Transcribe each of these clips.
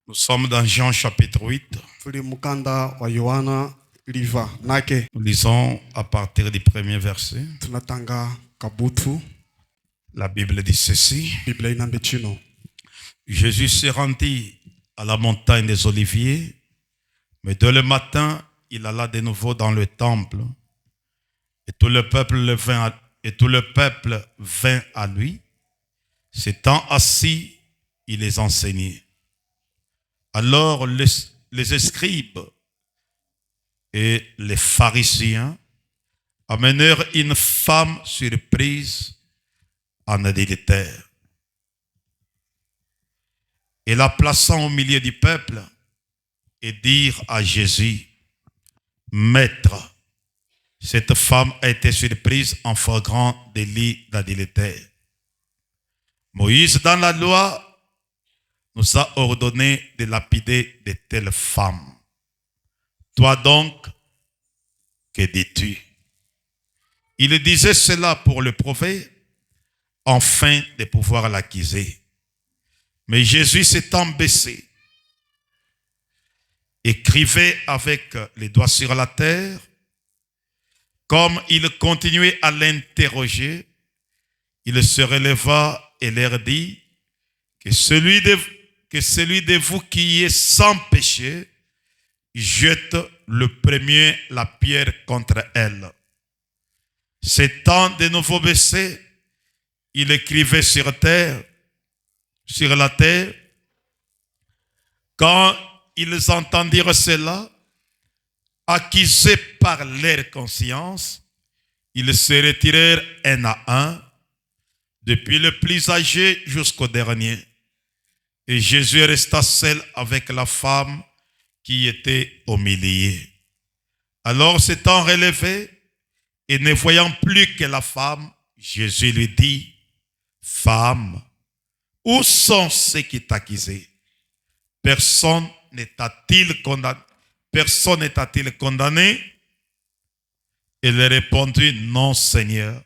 Nous sommes dans Jean chapitre 8. Nous lisons à partir du premier verset. La Bible dit ceci. Jésus s'est rendu à la montagne des Oliviers, mais dès le matin, il alla de nouveau dans le temple, et tout le peuple vint à lui. S'étant assis, il les enseignait. Alors les scribes et les pharisiens amenèrent une femme surprise en adultère. Et la plaçant au milieu du peuple, et dirent à Jésus: Maître, cette femme a été surprise en flagrant délit d'adultère. Moïse, dans la loi, nous a ordonné de lapider de telles femmes. Toi donc, que dis-tu? Il disait cela pour le prouver, afin de pouvoir l'accuser. Mais Jésus s'étant baissé, écrivait avec les doigts sur la terre. Comme il continuait à l'interroger, il se releva et leur dit: que celui de vous qui est sans péché jette le premier la pierre contre elle. S'étant de nouveau baissé, il écrivait sur la terre. Quand ils entendirent cela, accusés par leur conscience, ils se retirèrent un à un, depuis le plus âgé jusqu'au dernier. Et Jésus resta seul avec la femme qui était au milieu. Alors s'étant relevé et ne voyant plus que la femme, Jésus lui dit: Femme, où sont ceux qui t'accusaient? Personne n'est-il condamné? Elle répondit: Non, Seigneur.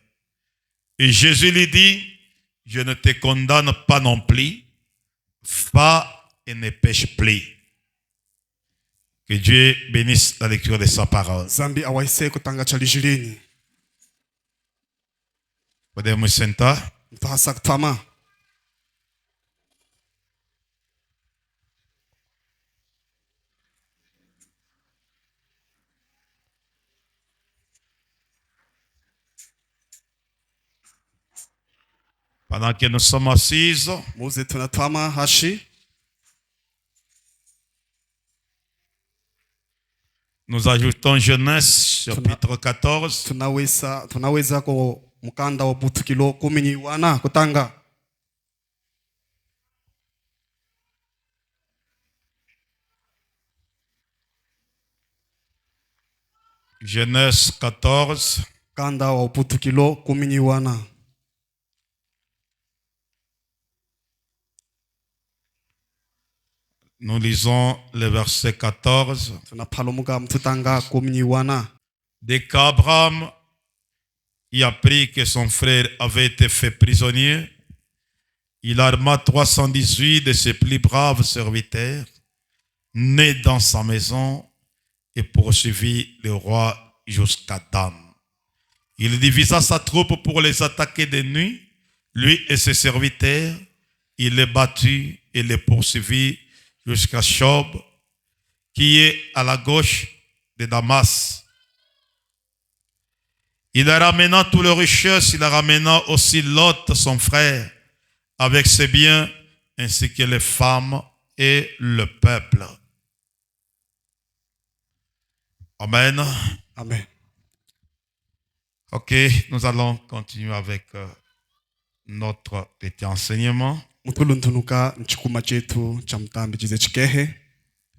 Et Jésus lui dit: Je ne te condamne pas non plus. Va et ne pêche plus. Que Dieu bénisse la lecture de sa parole. Pendant que nous sommes assises, nous ajoutons Genèse chapitre 14. Genèse 14. Nous lisons le verset 14. Dès qu'Abraham y apprit que son frère avait été fait prisonnier, il arma 318 de ses plus braves serviteurs, nés dans sa maison, et poursuivit le roi jusqu'à Dan. Il divisa sa troupe pour les attaquer de nuit, lui et ses serviteurs. Il les battit et les poursuivit jusqu'à Chob, qui est à la gauche de Damas. Il a ramené toutes les richesses, il a ramené aussi Lot, son frère, avec ses biens, ainsi que les femmes et le peuple. Amen. Amen. Ok, nous allons continuer avec notre petit enseignement.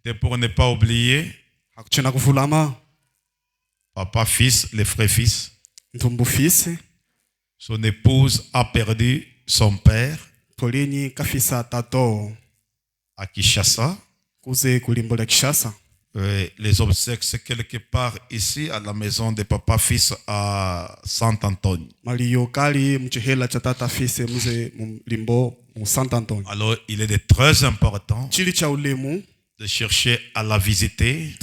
Et pour ne pas oublier, papa, fils, les frères, fils. Son épouse a perdu son père à Kinshasa. Les obsèques, c'est quelque part ici à la maison de papa fils à Saint-Antoine. Alors, il est très important de chercher à la visiter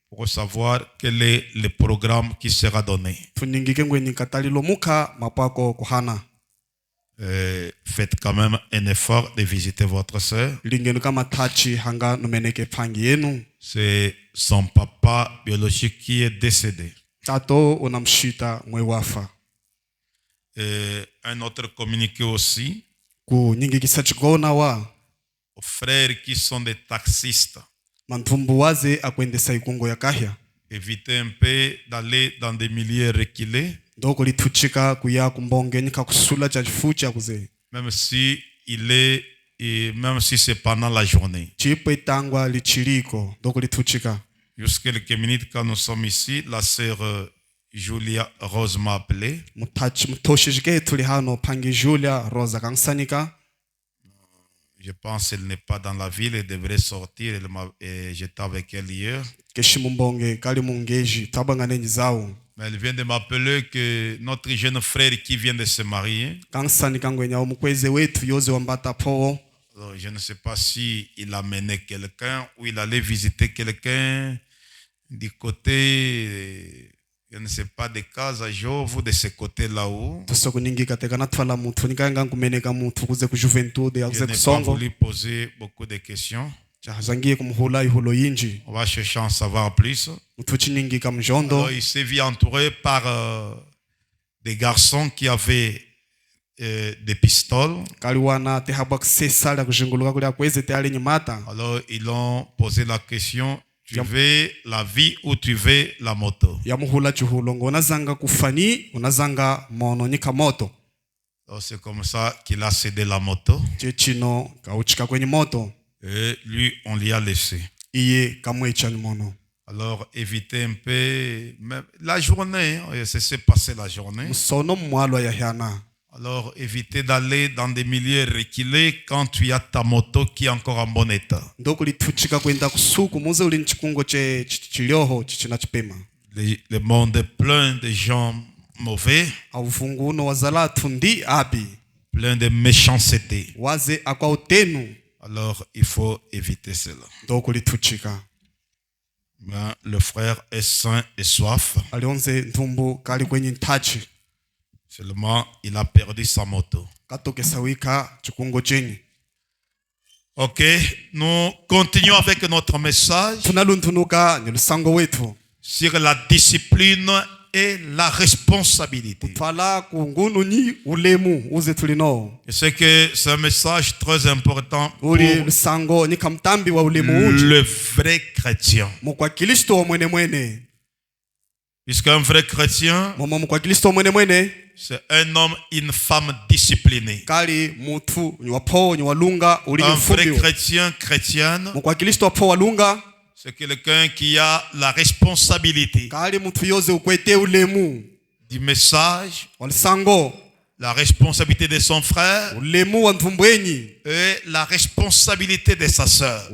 pour savoir quel est le programme qui sera donné. Faites quand même un effort de visiter votre soeur. C'est son papa biologique qui est décédé. Un autre communiqué aussi aux frères qui sont des taxistes. Évitez un peu d'aller dans des milieux reculés. Même si même si c'est pendant la journée. Jusqu'à quelques minutes quand nous sommes ici, la sœur Julia Rose m'a appelé. Je pense qu'elle n'est pas dans la ville, elle devrait sortir. J'étais avec elle hier. Mais elle vient de m'appeler que notre jeune frère qui vient de se marier. Alors, je ne sais pas si il a mené quelqu'un ou il allait visiter quelqu'un du côté, je ne sais pas, de Casa Jove ou de ce côté là-haut. Je n'ai pas voulu poser beaucoup de questions. On va chercher à en savoir plus. Alors, il s'est vu entouré par des garçons qui avaient des pistoles. Alors, ils ont posé la question: tu veux la vie ou tu veux la moto? C'est comme ça qu'il a cédé la moto. Et lui, on l'y a laissé. Alors, évitez un peu même la journée. C'est passé la journée. Alors, évitez d'aller dans des milieux reculés quand tu as ta moto qui est encore en bon état. Le monde est plein de gens mauvais, plein de méchanceté. Alors, il faut éviter cela. Mais le frère est sain et soif. Seulement, il a perdu sa moto. Ok, nous continuons avec notre message sur la discipline et la responsabilité. Et c'est que c'est un message très important pour le vrai chrétien. Puisqu'un vrai chrétien, c'est un homme, une femme disciplinée. Un vrai chrétien, chrétienne, c'est quelqu'un qui a la responsabilité du message, la responsabilité de son frère et la responsabilité de sa sœur.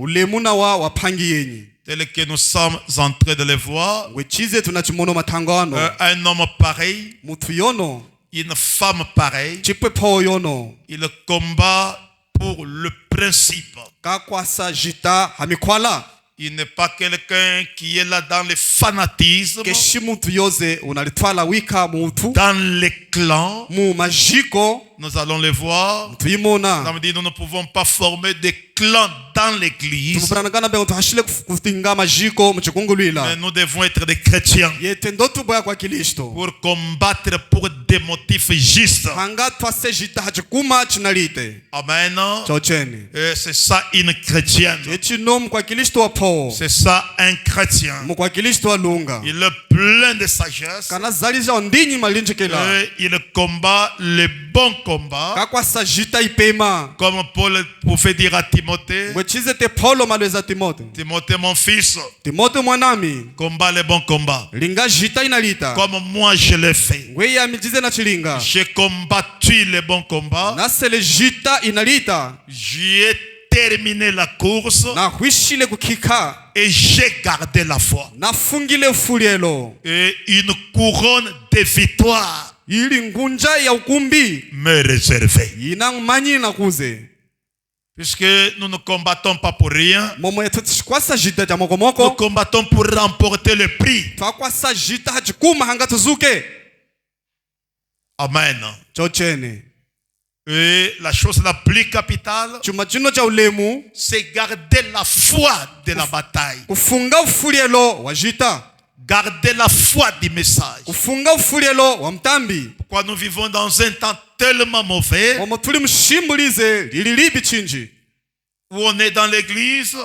Tel que nous sommes en train de le voir, un homme pareil, une femme pareille, il combat pour le principe. Il n'est pas quelqu'un qui est là dans le fanatisme, dans les clans. Nous allons le voir. Nous ne pouvons pas former des clans dans l'église. Mais nous devons être des chrétiens pour combattre pour des motifs justes. Amen. Et c'est ça une chrétienne. C'est ça un chrétien. Il est plein de sagesse. Et il combat le bon combat. Comme Paul pouvait dire à Timothée: Timothée mon fils, combat le bon combat. Comme moi je l'ai fait. J'ai combattu le bon combat. J'ai terminé la course et j'ai gardé la foi. Et une couronne de victoire me réservée. Puisque nous ne combattons pas pour rien, nous combattons pour remporter le prix. Amen. Et la chose la plus capitale, c'est garder la foi de la bataille. Garder la foi du message. Pourquoi nous vivons dans un temps tellement mauvais, où on est dans l'église,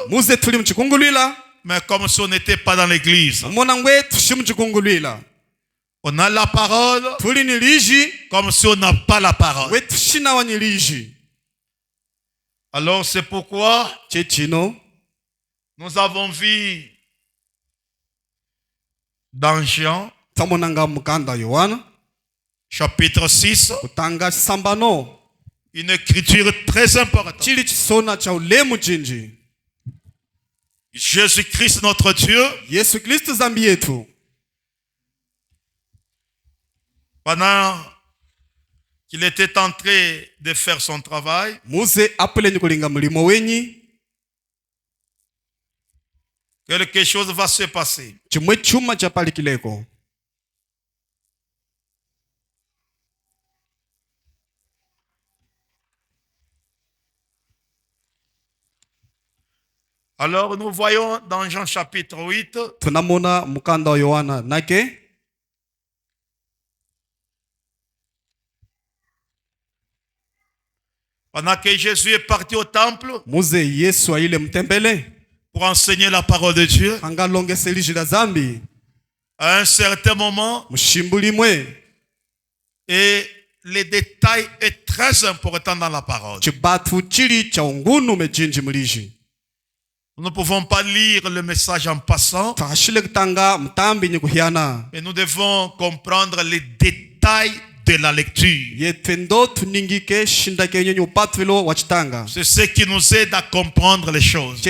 mais comme si on n'était pas dans l'église. On a la parole, comme si on n'a pas la parole. Alors c'est pourquoi nous avons vu dans Jean, chapitre 6, une écriture très importante. Jésus-Christ notre Dieu, pendant qu'il était en train de faire son travail, quelque chose va se passer. Alors nous voyons dans Jean chapitre 8, pendant que Jésus est parti au temple pour enseigner la parole de Dieu, à un certain moment, et les détails est très important dans la parole. Nous ne pouvons pas lire le message en passant, mais nous devons comprendre les détails de la lecture. C'est ce qui nous aide à comprendre les choses.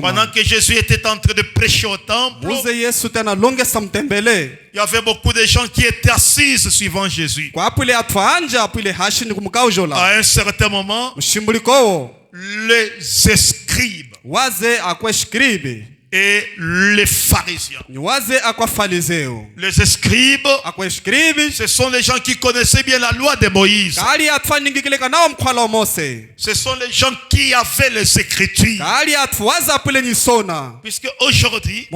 Pendant que Jésus était en train de prêcher au temple, il y avait beaucoup de gens qui étaient assis suivant Jésus. À un certain moment, les scribes et les pharisiens. Les scribes, ce sont les gens qui connaissaient bien la loi de Moïse. Ce sont les gens qui avaient les écritures. Puisque aujourd'hui,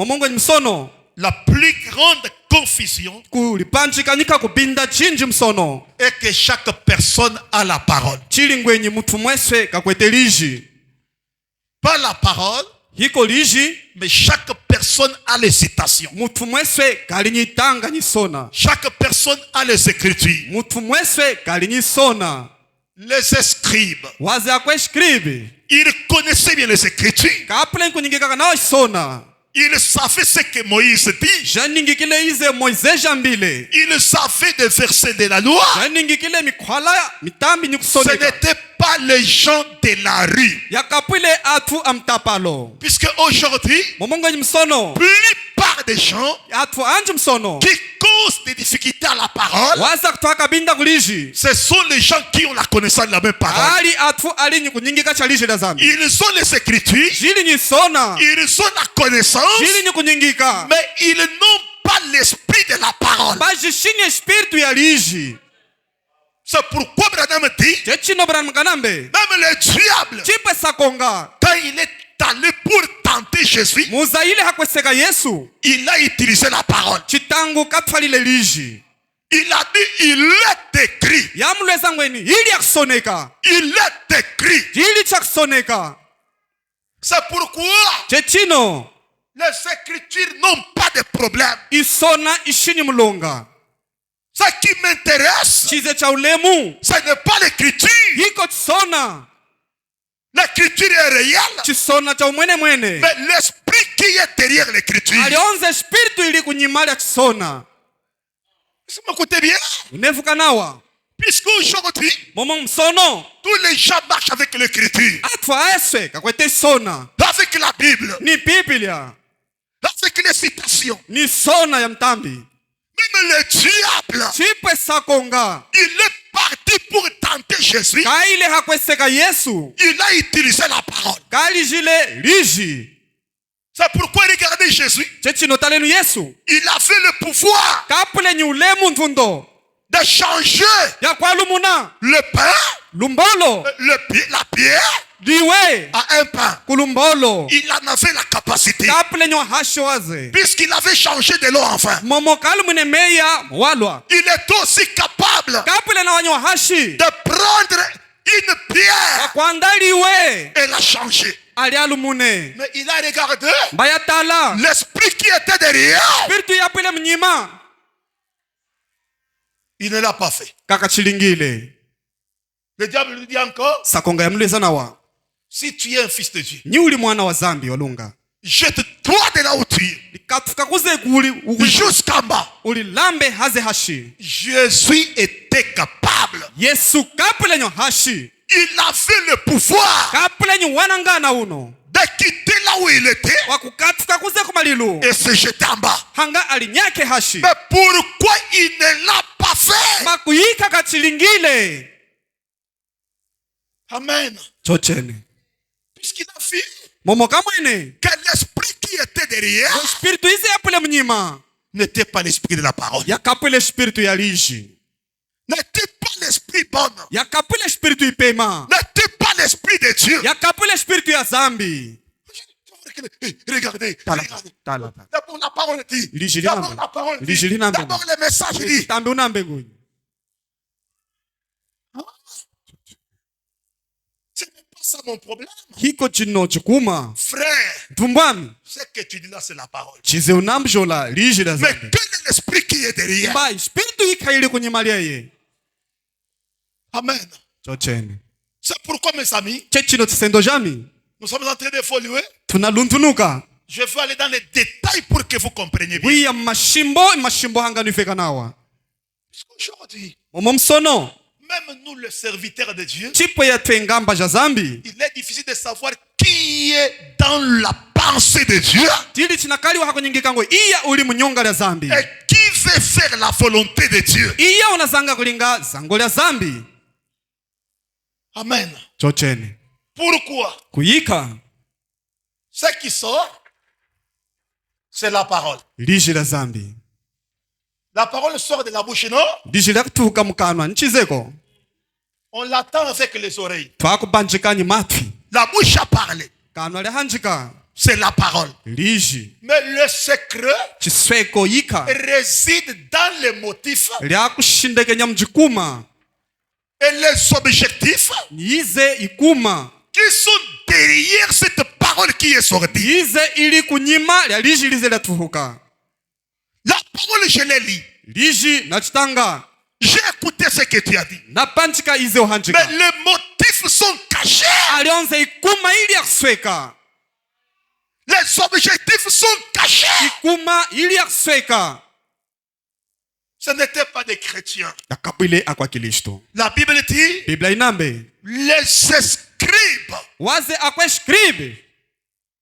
la plus grande confusion est que chaque personne a la parole. Pas la parole, mais chaque personne a les citations. Chaque personne a les écritures. Les scribes, ils connaissaient bien les écritures. Ils savaient ce que Moïse dit. Ils savaient des versets de la loi. Ce n'était pas les gens de la rue. Puisque aujourd'hui, plupart des gens qui causent des difficultés à la parole, ce sont les gens qui ont la connaissance de la même parole. Ils ont les écritures, ils ont la connaissance, mais ils n'ont pas l'esprit de la parole. C'est pourquoi Branham dit, même le diable, quand il est allé pour tenter Jésus, il a utilisé la parole. Il a dit, il est écrit. Il est écrit. C'est pourquoi les écritures n'ont pas de problème. Ce qui m'intéresse, ce n'est pas l'écriture. L'écriture est réelle, mais l'esprit qui est derrière l'écriture. Vous m'écoutez bien? Puisqu'aujourd'hui, Tous les gens marchent avec l'écriture, avec la Bible, avec les citations. Même le diable, il est parti pour tenter Jésus. Il a utilisé la parole. C'est pourquoi regardez Jésus. Il avait le pouvoir de changer le pain, la pierre à un pain. Il en avait la capacité, puisqu'il avait changé de l'eau en vin. Il est aussi capable de prendre une pierre et la changer. Mais il a regardé l'esprit qui était derrière. Il ne l'a pas fait. Le diable lui dit encore, si tu es un fils de Dieu, jette-toi de là où tu es jusqu'en bas. Jésus était capable. Il avait le pouvoir de quitter là où il était et se jeter en bas. Mais pourquoi il ne l'a pas fait? Amen. Puisqu'il a vu que l'esprit qui était derrière n'était pas l'esprit de la parole. N'était pas l'esprit bon. N'était pas l'esprit de Dieu. Regardez. D'abord la parole dit. D'abord le message dit. Ce n'est pas ça mon problème. Frère, ce que tu dis là, c'est la parole. Mais quel est l'esprit qui est derrière? Amen. C'est pourquoi, mes amis, nous sommes en train d'évoluer. Je vais aller dans les détails pour que vous compreniez bien. Aujourd'hui, même nous, les serviteurs de Dieu, il est difficile de savoir qui est dans la pensée de Dieu et qui veut faire la volonté de Dieu. Amen. Pourquoi? Ce qui sort, c'est la parole. La parole sort de la bouche, non? On l'attend avec les oreilles. La bouche a parlé. C'est la parole. Mais le secret réside dans les motifs et les objectifs qui sont derrière cette parole qui est sortie. La parole, je l'ai lue. J'ai écouté ce que tu as dit. Mais les motifs sont cachés. Les objectifs sont cachés. Ce n'était pas des chrétiens. La Bible dit, les scribes,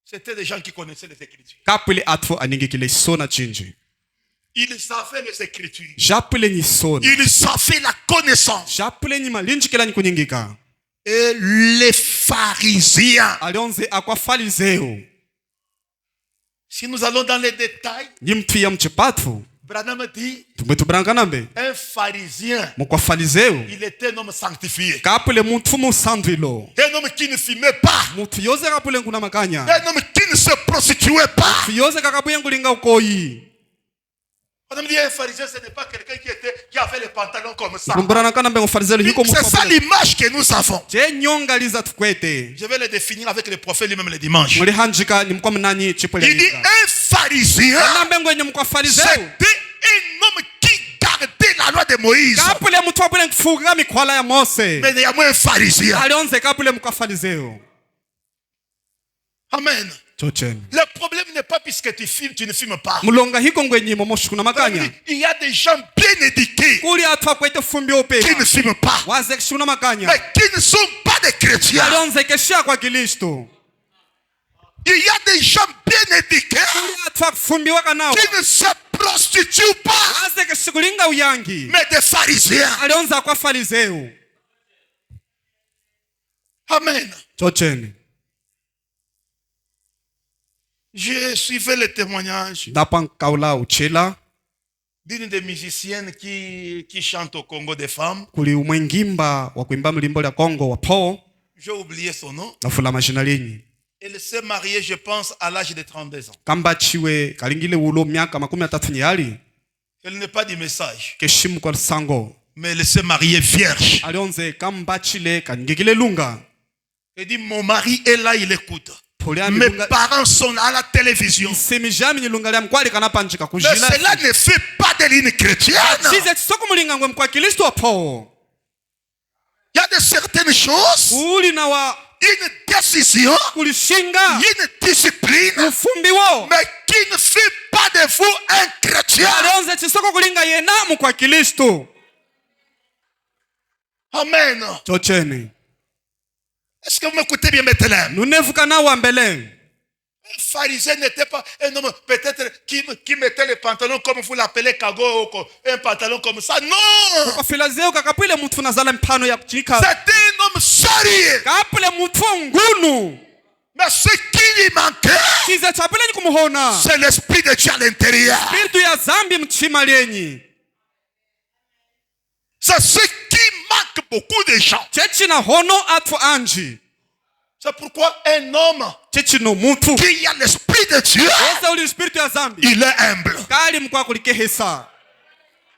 c'était des gens qui connaissaient les Écritures. Ils savaient les Écritures. Ils savaient la connaissance. Et les pharisiens. Si nous allons dans les détails, Branham dit, un pharisien, il était un homme sanctifié. Un homme qui ne fumait pas. Un homme qui ne se prostituait pas. On me dit un pharisien, ce n'est pas quelqu'un qui avait les pantalons comme ça. C'est ça l'image que nous avons. Je vais le définir avec le prophète lui-même le dimanche. Il dit un pharisien, c'était un homme qui gardait la loi de Moïse. Mais néanmoins un pharisien. Amen. chocheni Le problème n'est pas puisque tu filmes, tu ne filmes pas. mulonga hiko ngwenyimo moshukuna makanya Il y a des gens bien éduqués kuli atwa kwete fumbi qui opepa ne filment pas, waze kushuna makanya mais qui ne sont pas des chrétiens. alionze keshia kwa Kristo Il y a des gens bien éduqués kuli atwa fumbi wakanawa qui ne se prostituent pas, waze keshikulinga uyangi mais des pharisiens. alionza kwa farizeu. Amen. Chocheni Je suivais le témoignage ndapa nkaula uchela d'une des musiciennes qui chante au Congo des femmes. kuli umwengimba wa kuimba mlimbo lya Kongo wa Paul J'ai oublié son nom. nafula mashina linyi Elle s'est mariée, je pense, à l'âge de 32 ans. kamba chiwe kalingile ulo miaka 13 nyali Elle n'est pas du message, keshimu kwa sango mais elle s'est mariée vierge. alionze kamba chile kangigile lunga Elle dit, mon mari est là, il écoute. Polia Mes milunga parents sont à la télévision. semijami nyilunga lya mkwali kanapanjika Mais kujila cela ne fait pas de l'une chrétienne. chize chisoko mulinga ngwe mkwa Kristo wa Paul Il y a de certaines choses, uli na wa une décision, kulishinga une discipline, ufumbi wo mais qui ne fait pas de vous un chrétien. alionze chisoko kulinga yena mkwa Kristo. Amen. Chocheni Est-ce que vous m'écoutez bien maintenant? nunevuka na wa mbele Un pharisien n'était pas un homme peut-être qui mettait les pantalons comme vous l'appelez kago, un pantalon comme ça. Non! kwa filazeo kakapile mtu nazala mpano ya kuchika C'était un homme sérieux. kapile mtu ngunu Mais ce qui lui manquait, chize chapile ni kumuhona c'est l'esprit de Dieu à l'intérieur. spiritu ya zambi mchima lenyi C'est ce qui manque beaucoup de gens. chechi na hono atu anji C'est pourquoi un homme chechi no mtu qui a l'esprit de Dieu, esa uli spiritu ya zambi il est humble. kali mkwa kulikehesa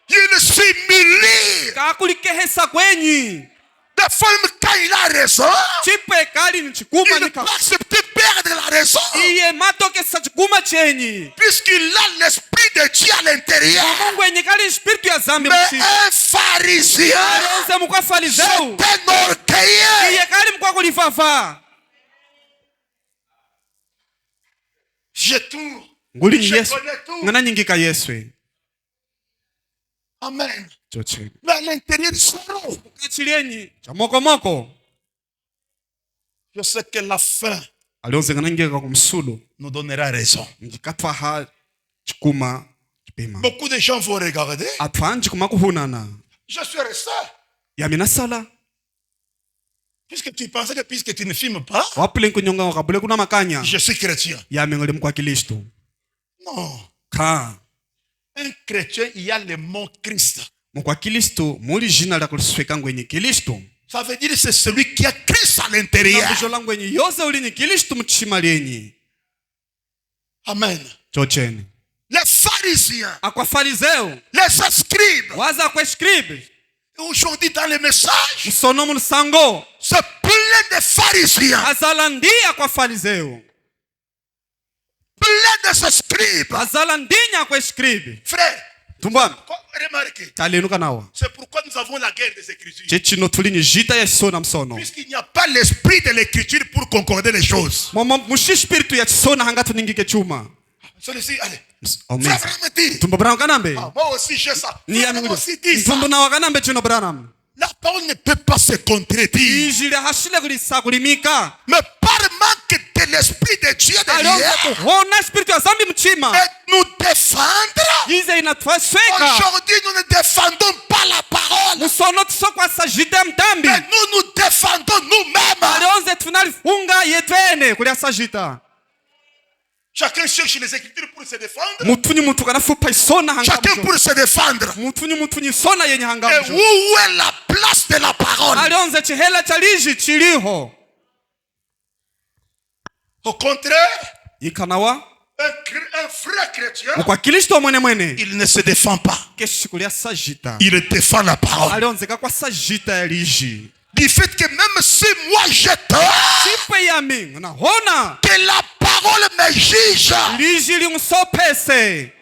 Il s'humilie. kakulikehesa kwenyi Des fois, même quand il a raison, chipe kali ni chikuma il ne peut nika accepter perdre la raison. iye matokesa chikuma chenyi Puisqu'il a l'esprit de Dieu à l'intérieur. mungu yenye kali spiritu ya zambi Mais mchima un pharisien, alionze mkwa farizeu c'est un orgueilleux. iye kali mkwa kulifafa J'ai tout. nguli Je Yesu connais tout. ngana nyingika Yesu Amen. chocheni Mais à l'intérieur du sorrow, kachilenyi cha mokomoko je sais que la fin alionze ngana nyingika kumsulu nous donnera raison. njikatwa ha chikuma chipima Beaucoup de gens vont regarder. atwanji kumakuhunana Je suis resté. yamina sala Puisque tu pensais que puisque tu ne filmes pas, wapule nkunyonga wakabule kuna makanya je suis chrétien. yamengole mkwa Kristo Non. ka Un chrétien, il y a le mot Christ. mkwa Kristo muli jina la kulisweka ngwenye Kristo Ça veut dire que c'est celui qui a Christ à l'intérieur. na kujola ngwenye yose ulinyi Kristo mchima lenyi Amen. chocheni Les pharisiens, akwa farizeu les scribes, waza kwa scribe aujourd'hui dans les messages, msono mulsango c'est plein de pharisiens, azala ndia kwa farizeu plein de ces scribes. azala ndinya kwa scribe Frère, tumbwana remarquez, talenuka nawa c'est pourquoi nous avons la guerre des Écritures. chechino tulinyi jita ya sona msono Puisqu'il n'y a pas l'esprit de l'Écriture pour concorder les choses. momo mushi spiritu ya sona hangatu ningike chuma Celui-ci, allez. Amen. Frère, vraiment dit. tumbo branam kanambe Ah, moi aussi, j'ai ça. ni Frère, ya moi aussi, dit ça. tumbo nawa kanambe chino branam La parole ne peut pas se contredire. ijile hashile kulisa kulimika Mais par manque de l'esprit de Dieu alonze derrière, kuhona spiritu ya zambi mchima et nous défendre. ize inatwasweka Aujourd'hui, nous ne défendons pas la parole. musono tusokwa sa jita mtambi Mais nous défendons nous-mêmes. alonze tunalifunga yetwene kulya sa jita Chacun cherche les Écritures pour se défendre. mutunyi mutu kanafupa isona Chacun hangamjo pour se défendre. mutunyi sona yenye Et hangamjo où est la place de la parole? alonze chihela cha liji chiliho Au contraire, ikanawa un vrai chrétien, mkwa Kristo mwene mwene il ne se défend pas. keshi kulya sa jita Il défend la parole. alionzeka kwa sa jita ya liji Du fait que même si moi je tort, chipe yami nahona que la parole me juge. liji limusopese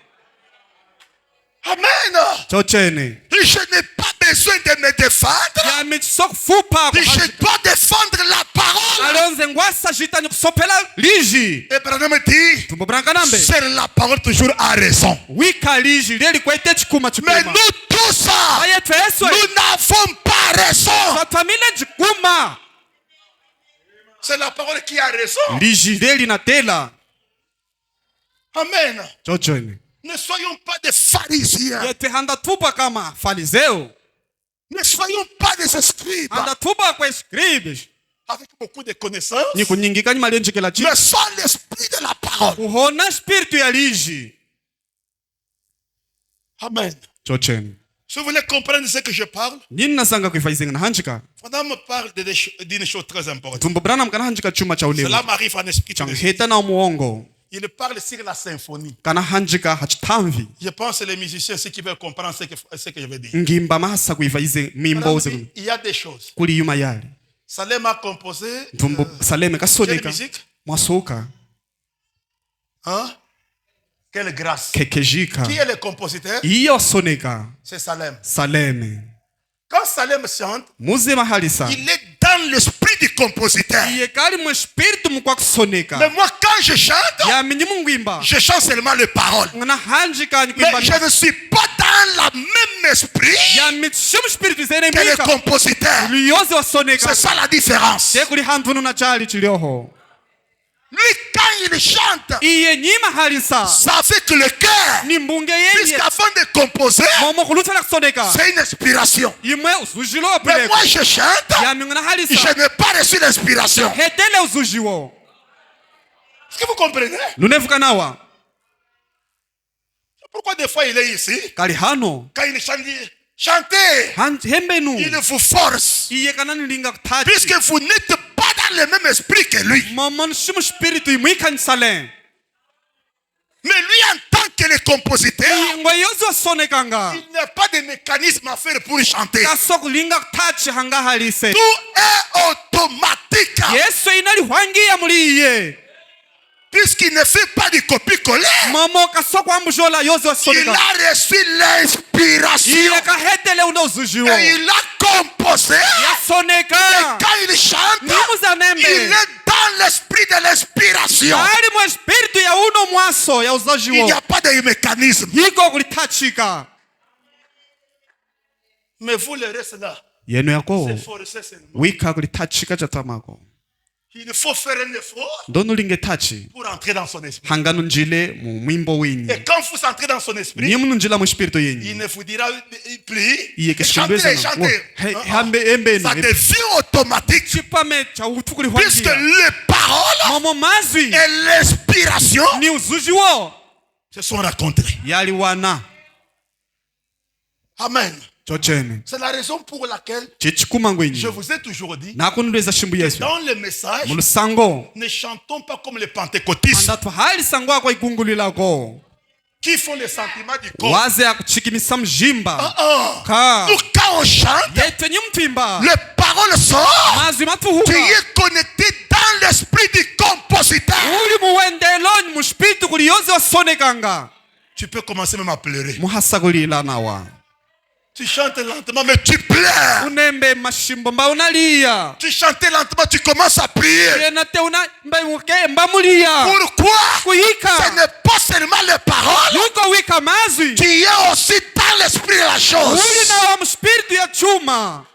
Amen. chochene Je n'ai pas besoin de me défendre. yami chisokufupa Je dois défendre la parole. alonze ngwasajita nikusopela liji Et Branham dit, tumbo brankanambe c'est la parole toujours a raison. wika liji leli kwete chikuma Mais chikuma nous tous, ayethu eswe nous n'avons pas raison. twatwamile chikuma C'est la parole qui a raison. liji leli natela Amen. chochene Ne soyons pas des pharisiens. yethu handathupa kama fariseu Ne soyons pas des scribes handathupa kwescribes avec beaucoup de connaissances. ni kunyingika ni malenjekela chi Mais sans l'esprit de la parole. kuhona spiritu ya liji Amen. chochene Si vous voulez comprendre ce que je parle, nini nasanga kuifaizinga na hanjika Branham me parle d'une chose très importante. tumbo branam kana hanjika chuma cha ulemu Cela m'arrive en esprit. changheta na muongo Il parle sur la symphonie. kana hanjika hachitamvi Je pense que les musiciens, ceux qui veulent comprendre ce que je veux dire. ngimba mahasa kuifaize mimbo Branham ze dit, il y a des choses. kuli yuma yale Salem a composé. tumbo saleme Quelle kasoneka musique? mwasoka Hein? Quelle grâce. kekejika Qui est le compositeur? iyo soneka C'est Salem. saleme Quand Salem chante, muze mahalisa il est dans l'esprit du compositeur. iye kali mu spiritu mukwa Mais kusoneka moi, quand je chante, yamini mungwimba je chante seulement les paroles. ngana hanjika ni Mais kwimba je ne suis pas dans la même esprit yamini shimu spiritu zene que le mika compositeur. liyoze wasoneka C'est ça la différence. tekuli hanthunu na chali chilioho Lui, quand il chante, iye nyima halisa c'est avec le cœur. ni mbunge yeye Puisqu'avant de composer, momo khulutsala kusoneka c'est une inspiration. imwe uzujilo Mais opileko moi, je chante, yami ngana halisa je n'ai pas reçu l'inspiration. hetele uzujiwo Est-ce que vous comprenez? lunevuka nawa Pourquoi des fois il est ici, kali hano quand il chante, il dit, chantez, hembenu il vous force. iye kana nilinga kuthathi Puisque vous n'êtes pas dans le même esprit que lui. momo nshimu spiritu imwikhanisale Mais lui, en tant que le compositeur, ngoyozi wasonekanga il n'y a pas de mécanisme à faire pour chanter. kasokulinga kuthathi hanga halise Tout est automatique. yesu inalihwangiya muli iye Puisqu'il ne fait pas du copier-coller, momo kasokwambujola yozi il wasoneka a reçu l'inspiration. iye kahetele una uzujiwo Et il a composé. yasoneka Quand il chante, nimuzanembe il est dans l'esprit de l'inspiration. ali mu espiritu ya uno mwaso ya Il uzajiwo n'y a pas de mécanisme. yiko kulithachika Mais vous, le reste là, yenu yako c'est forcé seulement. wika kulithachika chatamako Il faut faire un effort ndono lingethachi pour entrer dans son esprit. hangano njile mu mwimbo wenyu Et quand vous entrez dans son esprit, niye munu njila mu espiritu il yenyu ne vous dira plus. iye Chantez, keshindweza chantez. hambe embenu Ça devient automatique. chipame cha uthu Puisque kulihwangiya les paroles momo mazwi et l'inspiration ni uzujiwo se sont rencontrés. yali wana Amen. chochene C'est la raison pour laquelle chechikuma je ngwenyu vous ai toujours dit, nakunuleza shimbu yesu dans le message, mu lusango ne chantons pas comme les pentecôtistes andatu hali sango ako igungulilako qui font les sentiments du corps. waze akuchikimisa mjimba Ah, ka nous, quand on chante, yetwe nyumtimba les paroles sortent. mazwi Tu matuhuka es connecté dans l'esprit du compositeur. uli muwendeloni mu spiritu kuliyozi wasonekanga Tu peux commencer même à pleurer. muhasa kulila nawa Tu chantes lentement, mais tu pleures. unembe mashimbo mba unaliya Tu chantes lentement, tu commences à prier. yena te una mba muliya Pourquoi? Ce kuyika n'est pas seulement les paroles. yuko wika mazwi Tu es aussi dans l'esprit de la chose. uli nawa mu spiritu ya chuma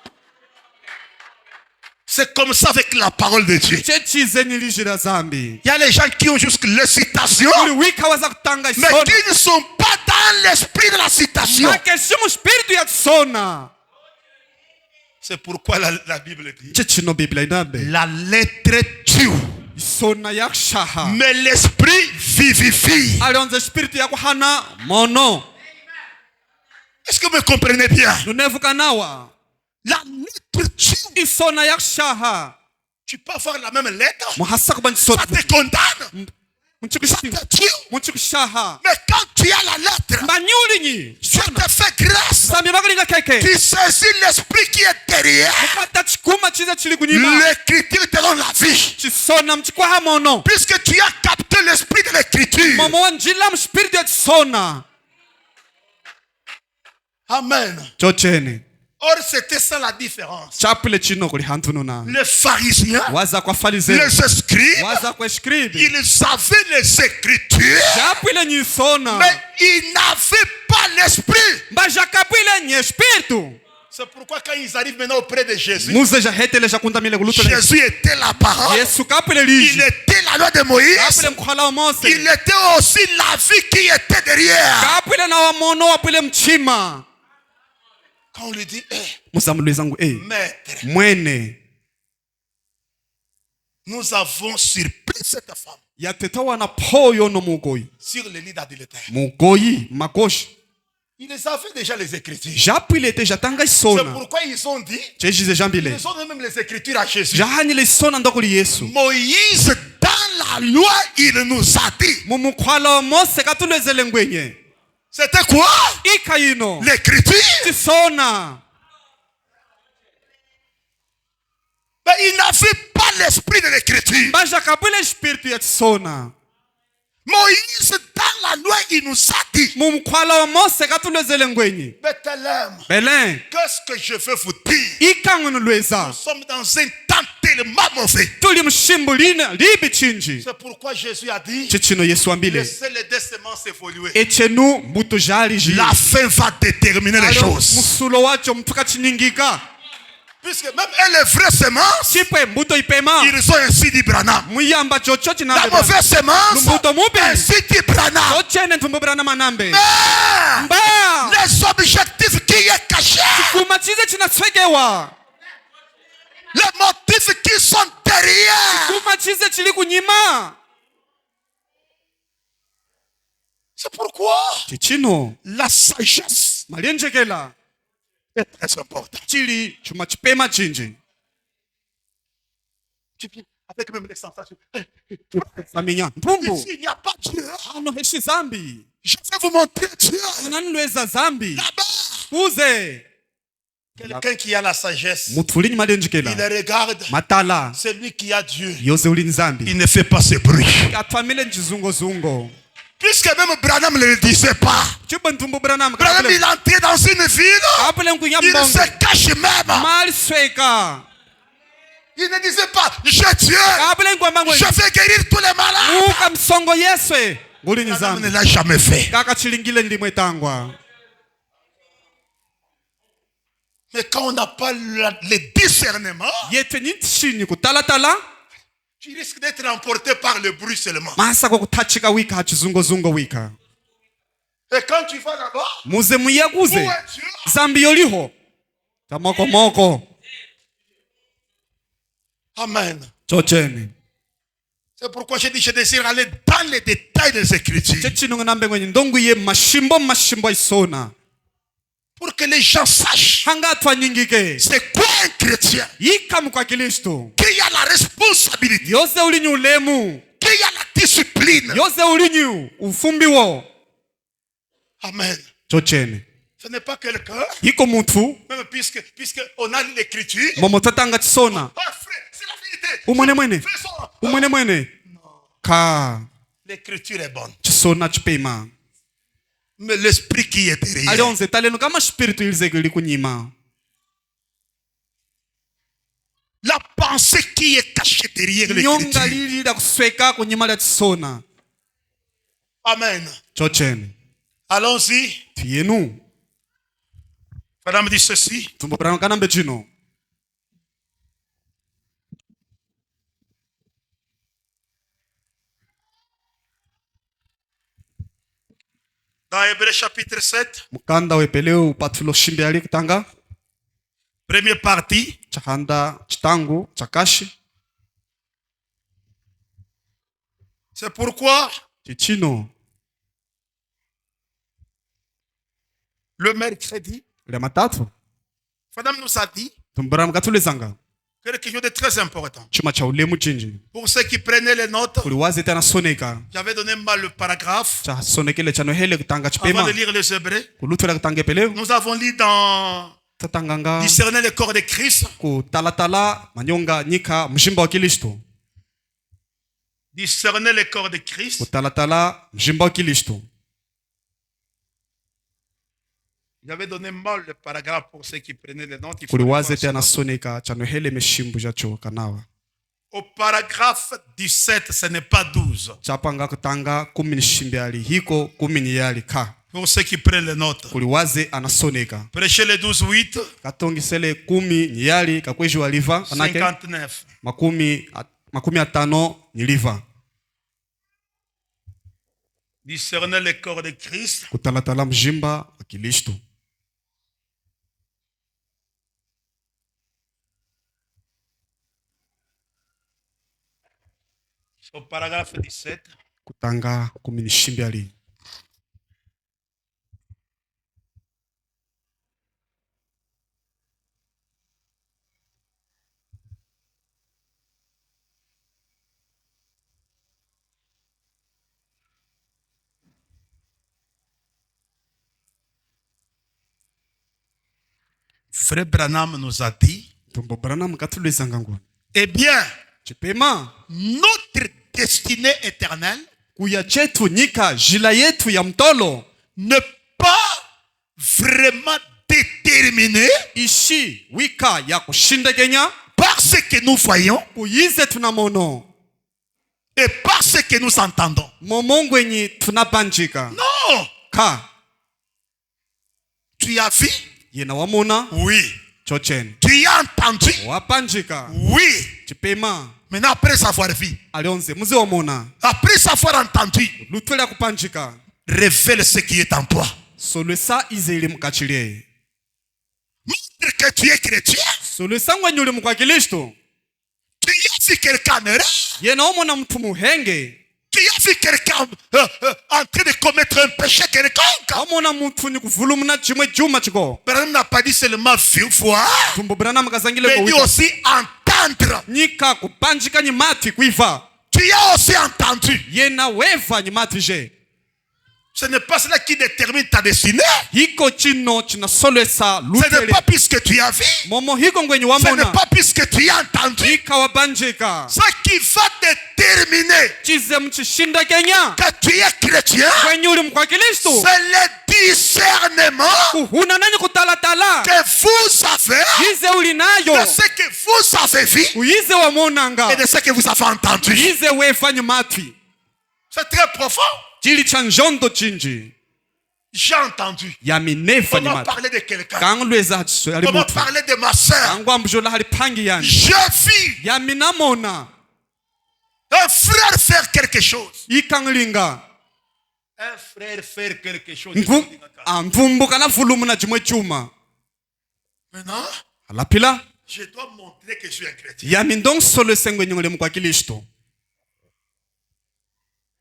C'est comme ça avec la parole de Dieu. chechize nilishira zambi Il y a les gens qui ont juste l'excitation, uli wika waza kutanga mais isona qui ne sont pas dans l'esprit de la citation. makeshi mu spiritu ya kusona C'est pourquoi la Bible dit chechino biblia inabe la lettre tue, isona ya kushaha mais l'esprit vivifie. alionze spiritu ya kuhana mono Est-ce que vous me comprenez bien? nunevuka nawa La lettre tue. isona ya kushaha Tu peux avoir la même lettre, muhasa kuba ça nsona te condamne, ça te tue. munchikushaha Mais quand tu as la lettre, mbanyulinyi Dieu te fait grâce. sami bakalinga keke Tu saisis l'esprit qui est derrière. mukata chikuma chiza chili kunyima L'écriture te donne la vie. chisona mchikwaha mono Puisque tu as capté l'esprit de l'écriture, momo wanjila mu spiritu ya chisona Amen. chochene Or, c'était ça la différence. chapule chino kuli hantununa Les pharisiens, waza kwa farisayo les scribes, waza kwa shkribi ils avaient les écritures, chapule nyisona mais ils n'avaient pas l'esprit. mbajakapule nye spiritu C'est pourquoi quand ils arrivent maintenant auprès de Jésus, muze jahetele jakundamile kuluto Jésus était la parole, yesu kapule il liji était la loi de Moïse, kapule mkhala wa mose il était aussi la vie qui était derrière. kapule na wamono wapule mchima Quand on lui dit, musamulwezangu maître, mwene nous avons surpris cette femme yatetawa na poyo no mugoyi sur le lit d'adultère. mugoyi makoshi Ils avaient déjà les écritures. japile te jatanga C'est isona pourquoi ils ont dit, chejize jambile ils ont même les écritures à Jésus. jahanyile isona ndokuli yesu Moïse, dans la loi, il nous a dit. mumukhwala wa mose katulwezele ngwenye C'était quoi? ikayino L'écriture. tisona Mais il n'avait pas l'esprit de l'écriture. mbajakapule spiritu ya tisona Moïse, dans la loi, il nous a dit. mumukhwala wa mose katulwezele ngwenye Bethléem, belen qu'est-ce que je veux vous dire? ikangwino lweza Nous sommes dans un temps tellement mauvais. tuli mshimbu lina libi chinji C'est pourquoi Jésus a dit, chichino yesu ambile laissez les deux semences évoluer. echenu mbuto jaliji La fin va déterminer les choses. musulo wacho mtuka chiningika Puisque même les vraies semences, chipwe mbuto ipema ils ont ainsi dit Branham. muyamba chocho La chinambe mauvaise semence, Lumbuto mubi. ainsi dit Branham. chochene ntumbo brana manambe Mais mba les objectifs qui est caché, kuma chize chinaswegewa les motifs qui sont derrière, kuma chize chili kunyima c'est pourquoi chichino la sagesse malienjekela est très importante. chili chuma chipema chinji Tu viens avec même les sensations. saminya ntumbu Ici, il n'y a pas Dieu. ano heshi zambi Je vais vous montrer Dieu. unanilweza zambi Là-bas, uze quelqu'un qui a la sagesse, mutu ulinyi il malienjekela regarde matala celui qui a Dieu. yose ulini zambi Il ne fait pas ce bruit. atwamile njizungozungo Puisque même Branham ne le disait pas. chibwe ntumbu branam Branham, il entrait dans une ville, kapule nkunya il mbongo se cache même. mali sweka Il ne disait pas, j'ai Dieu, kapule nkwamba ngwe je vais guérir tous les malades. muka msongo yeswe ngulini Branham ne zambi l'a jamais fait. kaka chilingile ndimwe tangwa Mais quand on n'a pas le discernement, yetwe nitshini kutalatala tu risques d'être emporté par le bruit seulement. masa kwa kutachika wika hachizungozungo wika Et quand tu vas là-bas, muze où muyakuze est Dieu? zambi yoliho tamokomoko Amen. chocheni C'est pourquoi j'ai dit, je désire aller dans les détails des Écritures. chechino ngambe ngwenye ndongu ye mashimbo isona Pour que les gens sachent hanga atwanyingike c'est quoi un chrétien. yikamu kwa Kristo Qui a la responsabilité. yose ulinyi ulemu Qui a la discipline. yose ulinyi ufumbiwo Amen. chocheni Ce n'est pas quelqu'un, yiko mutu même puisque on a lu l'Écriture. momotatanga chisona Ah frère, c'est la vérité. umwene mwene Fais ça. umwene mwene ka L'Écriture est bonne. chisona chipema Mais l'esprit qui est derrière. alionze taleno kama spiritu ilizeke likunyima La pensée qui est cachée derrière nyonga l'Écriture. lilida kusweka kunyima la chisona Amen. chocheni Allons-y. tiyenu Madame dit ceci. tumbo brano kanambe chino Dans Hébreu chapitre 7, mukanda wepeleu upathulo shimbe ali kutanga première partie. chakanda chitangu chakashi C'est pourquoi chichino le mercredi, le matatu Madame nous a dit tumbo brano katulezanga quelque chose de très important. chuma cha ulemu chinji Pour ceux qui prenaient les notes, kuliwazi tena soneka j'avais donné mal le paragraphe cha sonekele chano hele kutanga avant chipema de lire les Hébreux. kuluthula kutanga peleu Nous avons lu dans tatanganga Discerner le corps de Christ. kutalatala manyonga nyika mjimba wa Kristo Discerner le corps de Christ. kutalatala mjimba wa Kristo J'avais donné mal le paragraphe pour ceux qui prenaient les notes. kuli wazete anasoneka chanohele meshimbu jacho kanawa Au paragraphe 17, ce n'est pas 12. chapanga kutanga 10 ali hiko 10 yali ka Pour ceux qui prennent les notes. kuli waze anasoneka Prêchez le 12, 8. katongisele 10 yali kakweji waliva anake 59. makumi atano niliva Discerner le corps de Christ. kutalatala mjimba wa Kristo. Au paragraphe 17. Kutanga 10 ali Frère Branham nous a dit, tumbo Branham katulizanga ngo eh bien, chipema notre destinée éternelle kuya chetu nyika jila yetu ya mtolo n'est pas vraiment déterminée ishi wika ya kushindegenya par ce que nous voyons kuyize tunamono et par ce que nous entendons. momongwenyi tunabanjika Non, ka tu as vu? yena wamona Oui. chochen Tu as entendu? wapanjika Oui. chipema Maintenant, après savoir vu, alionze muze wamona après savoir entendu, lutwela kupanjika révèle ce qui est en toi. solesa izeli mukachile Montre que tu es chrétien. solesa ngwenyuli mukwa Kristo Tu as vu quelqu'un heureux. yena wamona mtu muhenge Tu as vu quelqu'un en train de commettre un péché quelconque. wamona mtu ni kuvulumuna chimwe juma chiko Branham n'a pas dit seulement voir, tumbo Branham kazangile mais ngo dit wika aussi entendre. nyika kupanjika nyimati kuiva Tu as aussi entendu. yena weva nyimati je Ce n'est pas cela qui détermine ta destinée. hiko chino chinasolesa Ce n'est lutele pas puisque tu as vu. momo hiko ngwenyi Ce n'est wamona pas puisque tu as entendu. hika wabanjika Ce qui va déterminer chize mchishinda kenya que tu es chrétien, kwenye uli mkwa Kristo c'est le discernement kuhuna nani kutalatala que vous avez yize uli nayo de ce que vous avez vu uyize wamonanga et de ce que vous avez entendu. yize wefa nyimati C'est très profond. chili cha njondo chinji J'ai entendu. yaminefa Comment nyimati parler de quelqu'un? kangulweza ali Comment mutu parler de ma soeur? kangwa mjola hali pangi yani J'ai vu yaminamona un frère faire quelque chose. ikanglinga Un frère faire quelque chose. mvumbuka na vulumuna chimwe chuma Maintenant, alapila je dois montrer que je suis un chrétien. yami ndong solese ngwenyole mkwa Kristo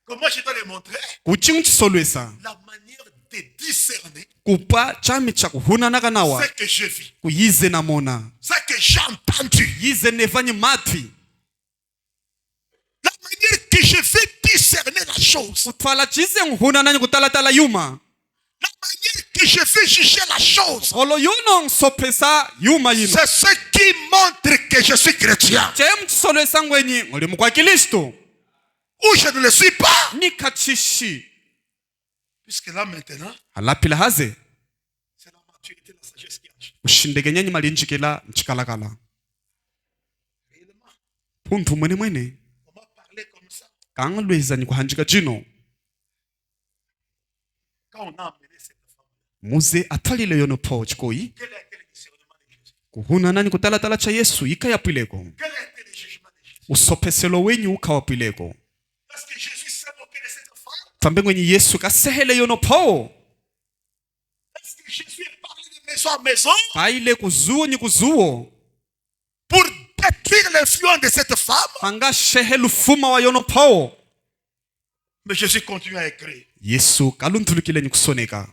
Comment je dois le montrer? kuchimchi solwesa La manière de discerner kupa chami cha kuhunanaka nawa ce que je vis, kuyize namona ce que j'ai entendu. yize nevanyi mati La manière que je vais discerner la chose. kutwala chize nguhunananyi kutalatala yuma La manière que je vais juger la chose. olo yuno nsopesa yuma yino C'est ce qui montre que je suis chrétien. chemchi solwesa ngwenyi ngoli mkwa Kristo Ou je ne le suis pas. nikachishi Puisque là maintenant, alapila haze c'est la maturité, la sagesse qui agit. ushindegenyenyi malinjikila nchikalakala Réellement, puntu mwene mwene on m'a parlé comme ça. kangalweza ni kuhanjika chino Quand on a amené cette femme, muze atalile yono po chikoyi quel a été le discernement de Jésus? kuhunanani kutalatala cha Yesu ikayapwileko Quel a été le jugement de Jésus? usopeselo wenyu ukawapwileko Parce que Jésus s'est moqué de cette femme. fambe ngwenyi Yesu kasehele yono po Parce que Jésus est parlé de maison en maison paile kuzuo ni kuzuo pour détruire l'influence de cette femme. hanga shehe lufuma wa yono po Mais Jésus continue à écrire. Yesu kaluntulukile ni kusoneka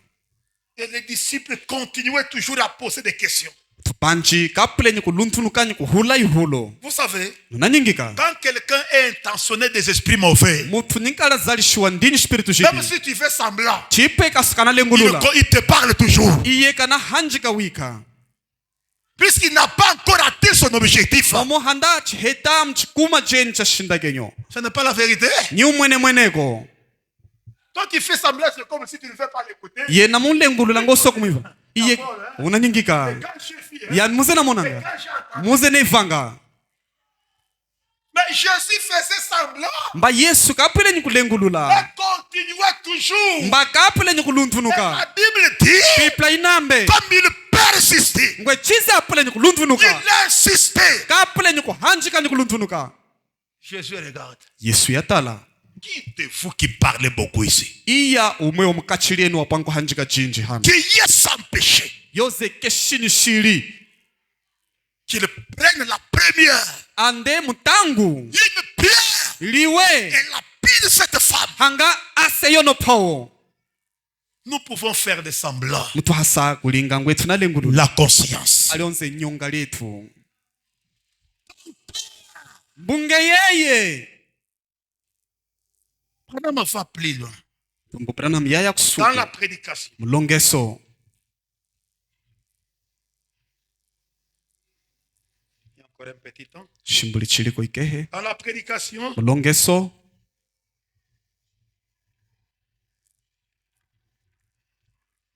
Et les disciples continuaient toujours à poser des questions. tupanji kapule ni kuluntunuka ni kuhula ihulo Vous savez, nunanyingika quand quelqu'un est intentionné des esprits mauvais, mutu ninkala zalishiwa ndini spiritu même shiti si tu fais semblant, chipe kasikana lengulula il te parle toujours. iye kana hanjika wika Puisqu'il n'a pas encore atteint son objectif. mamo handa chiheta mchikuma jeni cha shindagenyo Ce n'est pas la vérité. ni umwene mweneko Quand tu fais semblant, c'est comme si tu ne veux pas l'écouter. ye namulengulula ngoso kumwiva iye unanyingika yani muze namonanga muze nevanga Mais Jésus faisait semblant. mba Yesu kapile nyikulengulula Et continuait toujours. mba kapile Et nyikuluntunuka la Bible dit, pipla inambe comme il persistait, ngwe chiza apile il nyikuluntunuka insistait. kapile nyikuhanjika nyikuluntunuka. Jésus regarde. Yesu yatala Qui de vous qui parlez beaucoup ici? iya umwe omukachilienu wapangu hanjika chinji hano Qui est sans péché? yoze keshini shili Qu'il prenne la première. ande mutangu Une pierre. liwe Et lapide cette femme. hanga aseyo no pawo Nous pouvons faire des semblants. mutu hasa kulinga ngwe tunalengulula La conscience. alionze nyonga letu mbunge yeye Pendant va plus loin. tumbupirana myaya Dans kusuka la prédication. mulongeso Il y a encore un petit temps. shimbuli chiliko ikehe Dans la prédication. mulongeso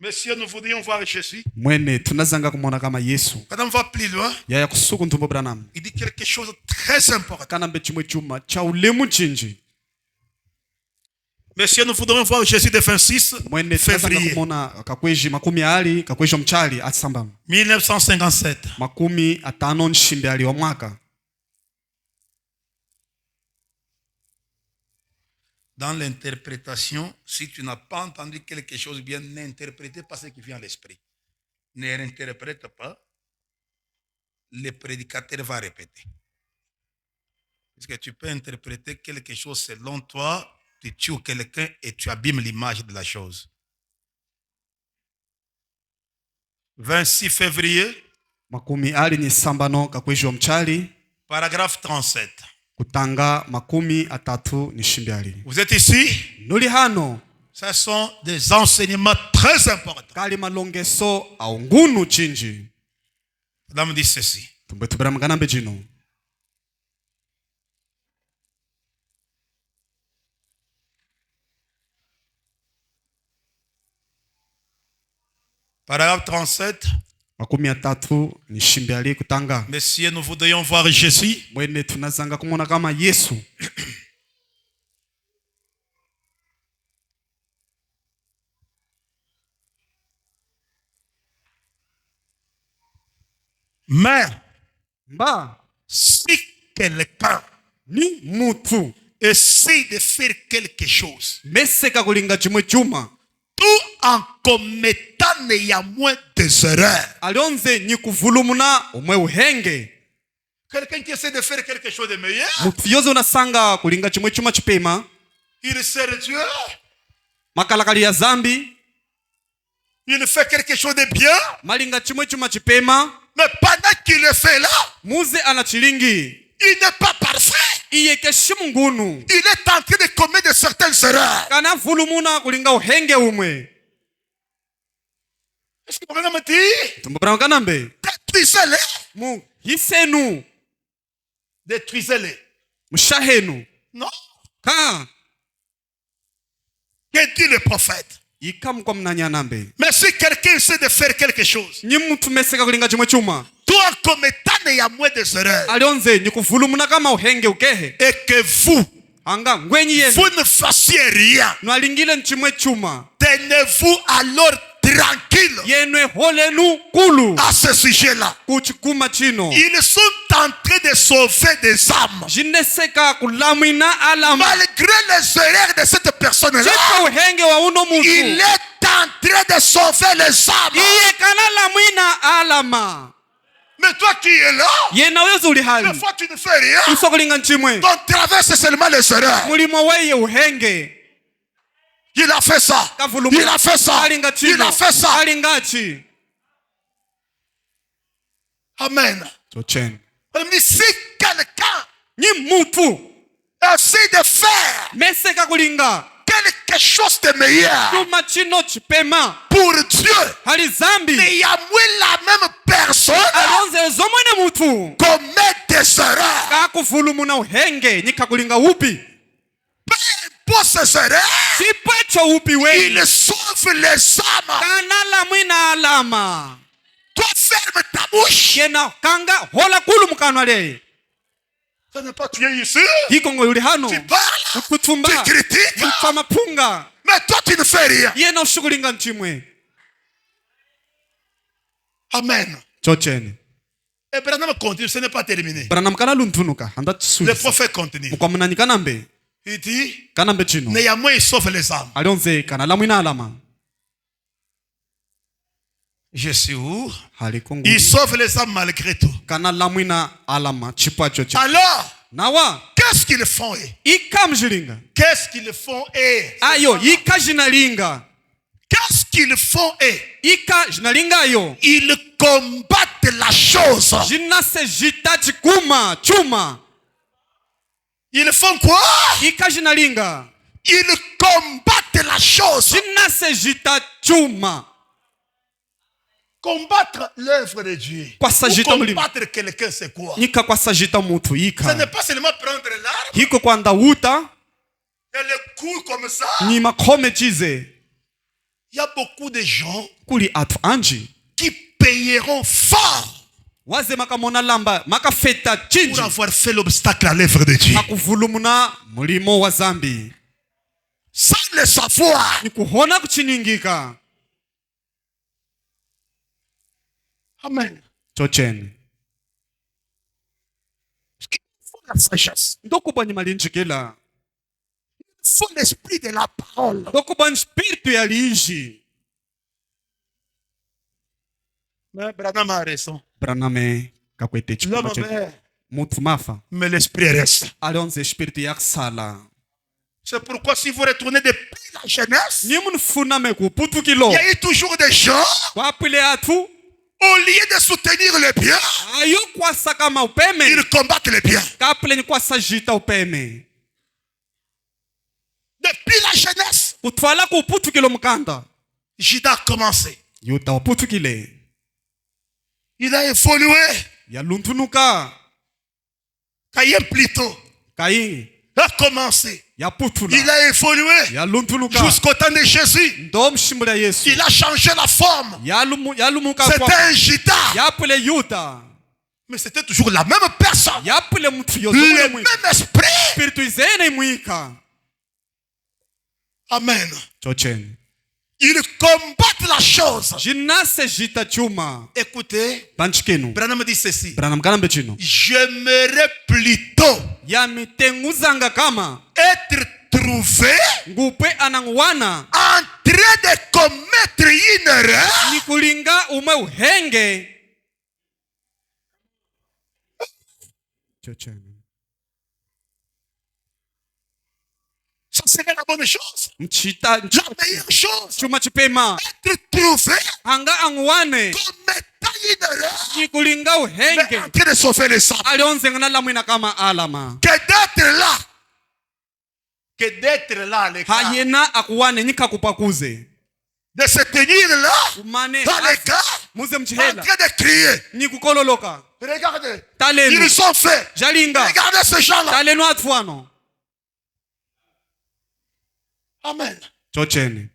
Messieurs, nous voudrions voir Jésus. mwene tunazanga kumona kama Yesu Quand on va plus loin, yaya kusuku ntumbupiranamu il dit quelque chose de très important. kanambe chimwe chuma cha ulemu chinji Messieurs, nous voudrions voir Jésus de 26 mwene tunazanga février kumona kakweji makumi ali kakweji mchali asamba 1957. makumi atano nshimbe ali wa mwaka Dans l'interprétation, si tu n'as pas entendu quelque chose bien, n'interprétez pas ce qui vient à l'esprit. Ne réinterprète pas. Le prédicateur va répéter. Parce que tu peux interpréter quelque chose selon toi, tu tues quelqu'un et tu abîmes l'image de la chose. 26 février, makumi ali ni sambano kakweji wa mchali paragraphe 37. kutanga makumi atatu ni shimbe ali Vous êtes ici? nuli hano Ce sont des enseignements très importants. kali malongeso au ngunu chinji Madame dit ceci. tumbe tubera mganambe jino Paragraphe 37. makumi atatu ni shimbe ali kutanga Messieurs, nous voudrions voir Jésus. mwene tunazanga kumona kama Yesu Mais mba si quelqu'un ni mutu essaie de faire quelque chose, meseka kulinga chimwe chuma tout en commettant néanmoins des erreurs. alionze ni kuvulumuna umwe uhenge Quelqu'un qui essaie de faire quelque chose de meilleur, mutu yoze unasanga kulinga chimwe chuma chipema il sert Dieu, makalakali ya zambi il fait quelque chose de bien, malinga chimwe chuma chipema mais pendant qu'il le fait là, muze anachilingi il n'est pas parfait. iye keshimu ngunu Il est en train de commettre de certaines erreurs. kana vulumuna kulinga uhenge umwe Est-ce que vous me dit? tumbupirana kanambe Détruisez-les. mu hisenu Détruisez-les. mushahenu Non. ka Que dit le prophète? ikamu kwa mnanya nambe Mais si quelqu'un essaie de faire quelque chose, nyi mutu meseka kulinga chimwe chuma tout en commettant néanmoins des erreurs, alionze ni kuvulumuna kama uhenge ukehe et que vous, anga ngwenyi yenu vous ne fassiez rien, nwalingile nchimwe chuma tenez-vous alors tranquille yenwe holenu kulu à ce sujet-là. kuchikuma chino Ils sont en train de sauver des âmes. jineseka kulamwina alama Malgré les erreurs de cette personne-là, chiko uhenge wa uno il mutu est en train de sauver les âmes. iye kana lamwina alama Mais toi qui es là, yena wezo uli des hali fois tu ne fais rien. usokulinga nchimwe Ton travail, c'est seulement les erreurs. mulimo weye uhenge Il a fait ça. kavulumuna Il a fait ça. alinga Il chino a fait ça. alingachi Amen. chochen On dit, si quelqu'un nyi mutu essaie de faire meseka kulinga quelque chose de meilleur chuma chino chipema pour Dieu, hali zambi néanmoins la même personne alonze zomwene mutu commet des erreurs. kakuvulumuna uhenge nikakulinga upi Peu pour ses erreurs, chipwecho upi we il sauve les âmes. kanala mwina alama Toi, ferme ta bouche. yena kanga hola kulu mkanwa le Ça n'est pas tué ici. hikongo yuli hano Tu parles, ukutumba tu critiques, utfama punga mais toi, tu ne fais rien. yena ushugulinga nchimwe Amen. chocheni Et Branham continue, ce n'est pas terminé. Branham kana luntunuka anda Le tsuisa prophète continue. mukwamunani kanambe Il dit, kanambe chino néanmoins, il sauve les âmes. alionze kanala mwina alama Je suis où? halikongo Il sauve les âmes malgré tout. kanala mwina alama chipwacho cha Alors, nawa qu'est-ce qu'ils font? ikamjilinga Qu'est-ce qu'ils font? ayo ikajinalinga Qu'est-ce qu'ils font? ikajinalinga ayo Ils combattent la chose. jinase jita chikuma chuma Ils font quoi? ikajinalinga Ils combattent la chose. jinase jita chuma Combattre l'œuvre de Dieu. Kwa sajita Ou mulimo. combattre quelqu'un, c'est quoi? nika kwa sajita mutu Ce ika n'est pas seulement prendre l'arme hiko kwa ndauta et le coup comme ça. ni makome chize Il y a beaucoup de gens kuli atu anji qui payeront fort waze makamona lamba makafeta pour chinji avoir fait l'obstacle à l'œuvre de Dieu. makuvulumuna mulimo wa zambi Sans le savoir. ni kuhona kuchiningika Amen. chocheni Il faut la sagesse. ndokubwa ni malinjikila Il faut l'esprit de la parole. ndokubwa ni spiritu ya liishi Mais Branham a raison. braname kakwete chikuma L'homme chetu meurt, mutu mafa mais l'esprit reste. alionze spiritu ya kusala C'est pourquoi si vous retournez depuis la jeunesse, ni munfuname kuputukilo il y a eu toujours des gens, kwapwile atu au lieu de soutenir le bien, ayo kwasa kama upeme ils combattent le bien. kapwile ni kwasa jita upeme Depuis la jeunesse, kutwala kuputukilo mkanda Judas a commencé. yuta uputukile Il a évolué. yaluntunuka Caïn plutôt kayi a commencé. yaputula Il a évolué yaluntunuka jusqu'au temps de Jésus. ndo mshimbu lya yesu Il a changé la forme. yalumuka C'était kwa un Judas. yapule yuta Mais c'était toujours la même personne. yapule mtu Le yozole même mwika esprit. spiritu izene mwika Amen. chocheni Ils combattent la chose. jinase jita chuma Écoutez, panchikenu Branham dit ceci. branam kanambe chino J'aimerais plutôt yamitenguzanga kama être trouvé ngupwe anangwana en train de commettre une erreur ni kulinga ume uhenge chocheni ça serait la bonne chose, mchita la meilleure chose, chuma chipema être trouvé anga angwane commettant une erreur ni kulinga mais uhenge en train de sauver les âmes, alionzengana lamwina kama alama que d'être là à l'écart, hayena akuwane nikakupakuze de se tenir là umane à l'écart muze en mchihela train de crier. ni kukololoka Regardez, talenu ils sont faits. jalinga Regardez ces gens-là. talenu atfuano Amen. chocheni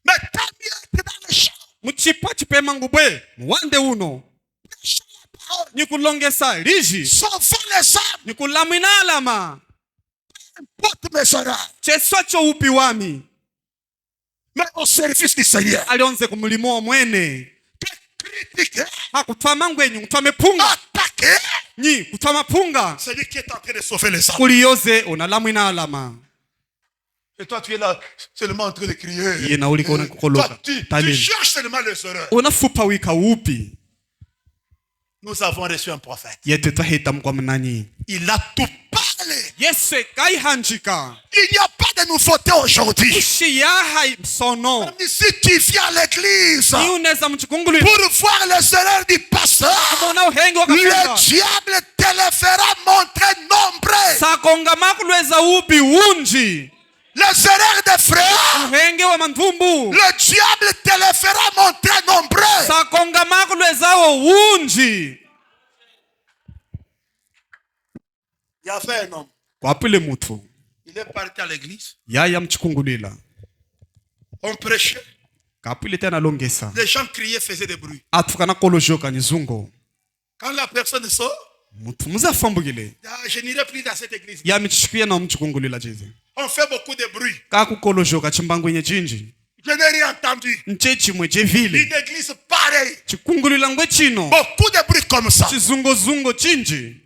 Mais tant mieux être dans le champ. muchipwa chipema ngubwe muwande uno Prêcher la parole. ni kulongesa liji Sauvons les âmes. ni kulamwina alama Porte mes erreurs. cheswa cho upi wami Mais au service du Seigneur. alionze kumulimo omwene Critiquer, hakutwama ngwenyu kutwame punga attaquer, nyi kutwama punga c'est lui qui est en train de sauver les âmes. kuliyoze unalamwina alama Et toi, tu es là seulement en train de crier. iye na uliko Toi, kukoloka tu talenu cherches seulement les erreurs. unafupa wika upi Nous avons reçu un prophète. yete twahita mkwa mnanyi Il a tout parlé. yesu kaihanjika Il n'y a pas de nouveauté aujourd'hui. ishiyaha msono Si tu viens à l'église ni uneza mchikungulu pour voir les erreurs du passeur, kumona uhenge le wakapinga diable te les fera montrer nombreux. sakonga makulweza upi unji Les erreurs des frères, uhenge wa manthumbu le diable te les fera montrer nombreux. sakonga makulwezawo unji Il y avait un homme. kwapile mutu Il est parti à l'église. yaya mchikungulila On prêchait. kapwile tena longesa Les gens criaient, faisaient des bruits. atukana kolojoka ni zungo Quand la personne sort, mutu muzafambukile je n'irai plus dans cette église. yamichikuya na mchikungulila chizi On fait beaucoup de bruit. kakukolojoka chimbangwenye chinji Je n'ai rien entendu. nche chimwe chevile Une église pareille. chikungulila ngwe chino Beaucoup de bruit comme ça. chizungozungo chinji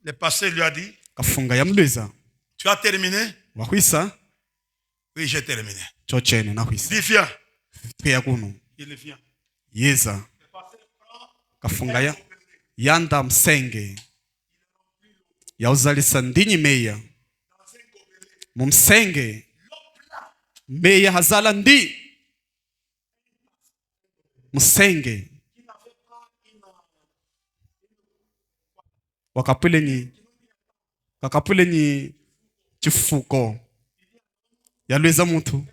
Le pasteur lui a dit, kafunga yamlweza tu as terminé? wahwisa Oui, j'ai terminé. chochene nahwisa Dis, viens. tpeya kuno Il vient. yeza kafunga ya yanda msenge yauzalisa ndinyi meya mumsenge meya hazala ndi msenge wakapule ni chifuko yalweza mutu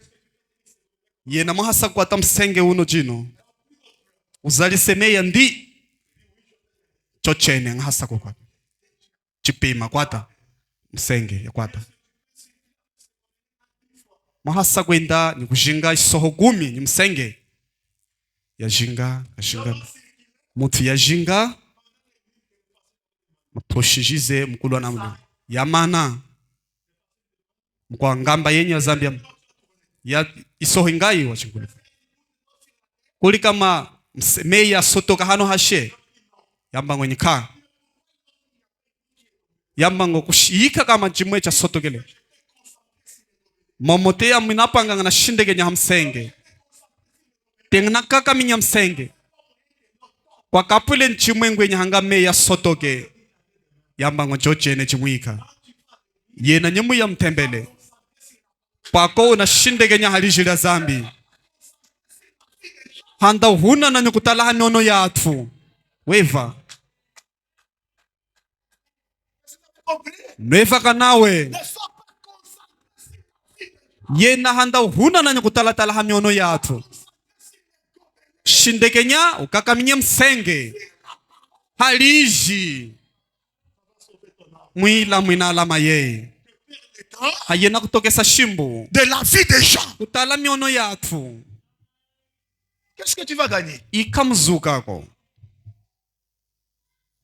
yena mahasa kwata msenge uno jino uzalise meya ndi chochene ngahasa kwa chipima kwata msenge ya kwata mahasa kwenda ni kujinga isoho 10 ni msenge yajinga mutu yajinga mutoshijize mkulwa na mlu yamana mkwa ngamba yenye ya Zambia ya isoho ingai wa chingulu kuli kama meya sotoka hano hashe yamba ngonyika yamba ngokushika kama chimwe cha sotokele momote ya minapanga na shindege nya msenge tengna kaka minya msenge kwa kapule nchimwe ngwenye hanga meya sotoke yamba ngochochene chimwika yena nyemu ya mtembele pako na shindege nya halijira zambi handa huna na nyukutala nono yatu weva neva kanawe yena handa huna na nyukutala hamyono yatu shindekenya ukakaminya msenge haliji mwila mwina alama yeye hayena kutokesa shimbo De la vie des gens. kutala myono yatu Qu'est-ce que tu vas gagner? ikamzuka ko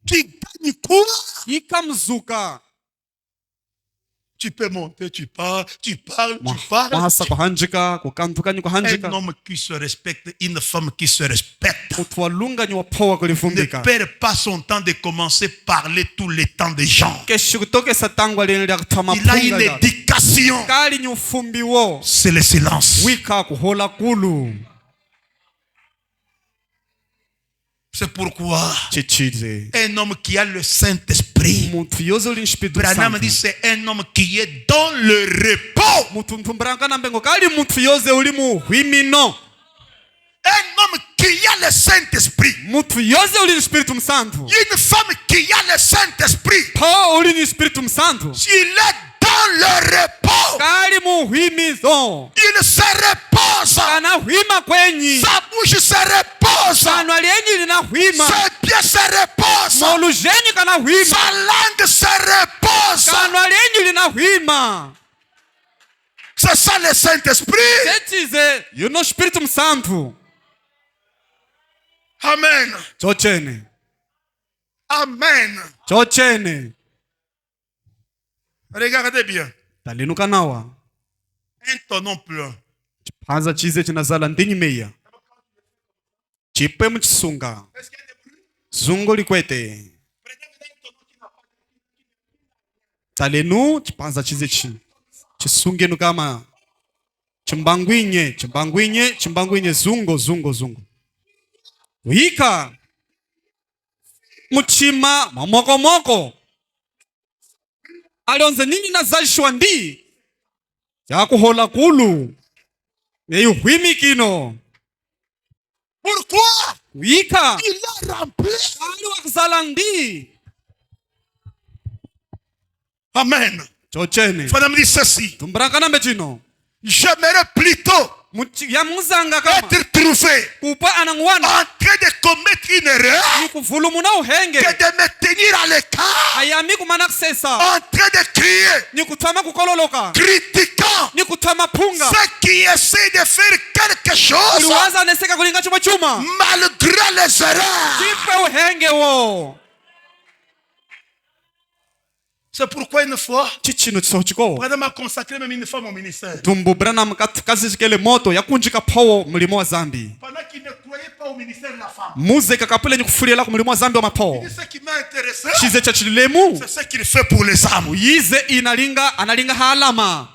Tu gagnes quoi? ikamzuka Tu peux monter, tu parles, tu parles, tu parles. mahasa kuhanjika kukantuka ni Un kuhanjika homme qui se respecte, une femme qui se respecte, utwalunga ni wapoa ne kulifumbika perd pas son temps de commencer à parler tous les temps des gens. keshi kutokesa tangwa lene lya kutama Il a une punga éducation. kali ni ufumbi wo C'est le silence. wika kuhola kulu C'est pourquoi chichize un homme qui a le Saint-Esprit, mutu yozo uli nshpidu Branham dit c'est un homme qui est dans le repos. mutu ntumbranga na mbengo kali mutu yoze uli mu hwimino Un homme qui a le Saint-Esprit. mutu yoze uli ni spiritu msantu Une femme qui a le Saint-Esprit. po uli ni spiritu msantu Il est dans le repos. kali mu hwimizo Il se repose. kana hwima kwenyi Sa bouche se repose. kanwa lyenyi lina hwima Ses pieds se reposent. molujeni kana hwima Sa langue se repose. kanwa lyenyi lina hwima C'est ça le Saint-Esprit. chechize yuno spiritu msantu Amen. chochene Amen. chochene Regardez bien. talinuka nawa Un tonneau plein. chipanza chize chinazala ndinyi meya chipe muchisunga Est-ce qu'il y a des bruits? zungo likwete Prenez un tonneau qui n'a pas talenu chipanza chize chisungenu kama chimbangwinye zungo wika muchima mamokomoko alionze nini nazalishwa ndi yakuhola kulu eyuhwimikino Pourquoi? wika Il a rempli. ali wakuzala ndi Amen. chochene Frère me dit ceci. tumbrakanambe chino J'aimerais plutôt yamuzanga kama être trouvé kupa anangwana en train de commettre une erreur nikuvulumuna uhenge que de me tenir à l'écart aya kutami kumana kusesa en train de crier, ni kutama kukololoka critiquant ni kutama punga ceux qui essaient de faire quelque chose uliwaza neseka kulinga chuma chuma malgré les erreurs. chipe uhenge wo C'est pourquoi une fois, chichino chisochiko Branham a consacré même une femme au ministère. tumbu Branham kazizikele moto yakunjika pawo mulimo wa zambi Pendant qu'il ne croyait pas au ministère de la femme. muzika kapule ni kufuliela ku mulimo wa zambi wa mapawo Et ce qui m'a intéressé, chize cha chilemu c'est ce qu'il fait pour les âmes. yize analinga halama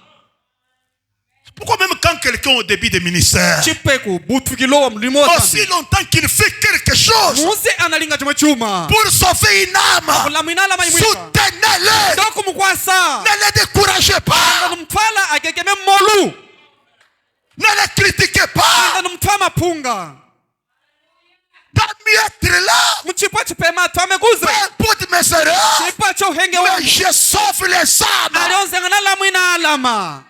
Pourquoi même quand quelqu'un au début des ministères, chipeku butukilo wa mulimo wa aussi zambi longtemps qu'il fait quelque chose muze analinga chuma chuma pour sauver une âme, kulamina alama imwika soutenez-le, ndoku mukwasa ne les découragez pas, mtwala akekeme molu ne les critiquez pas, mtwama punga tant mieux être là, mchipa chipema twamekuze peu importe mes erreurs, chipa cho henge wa mais je sauve les âmes. alionzenga na lamwina alama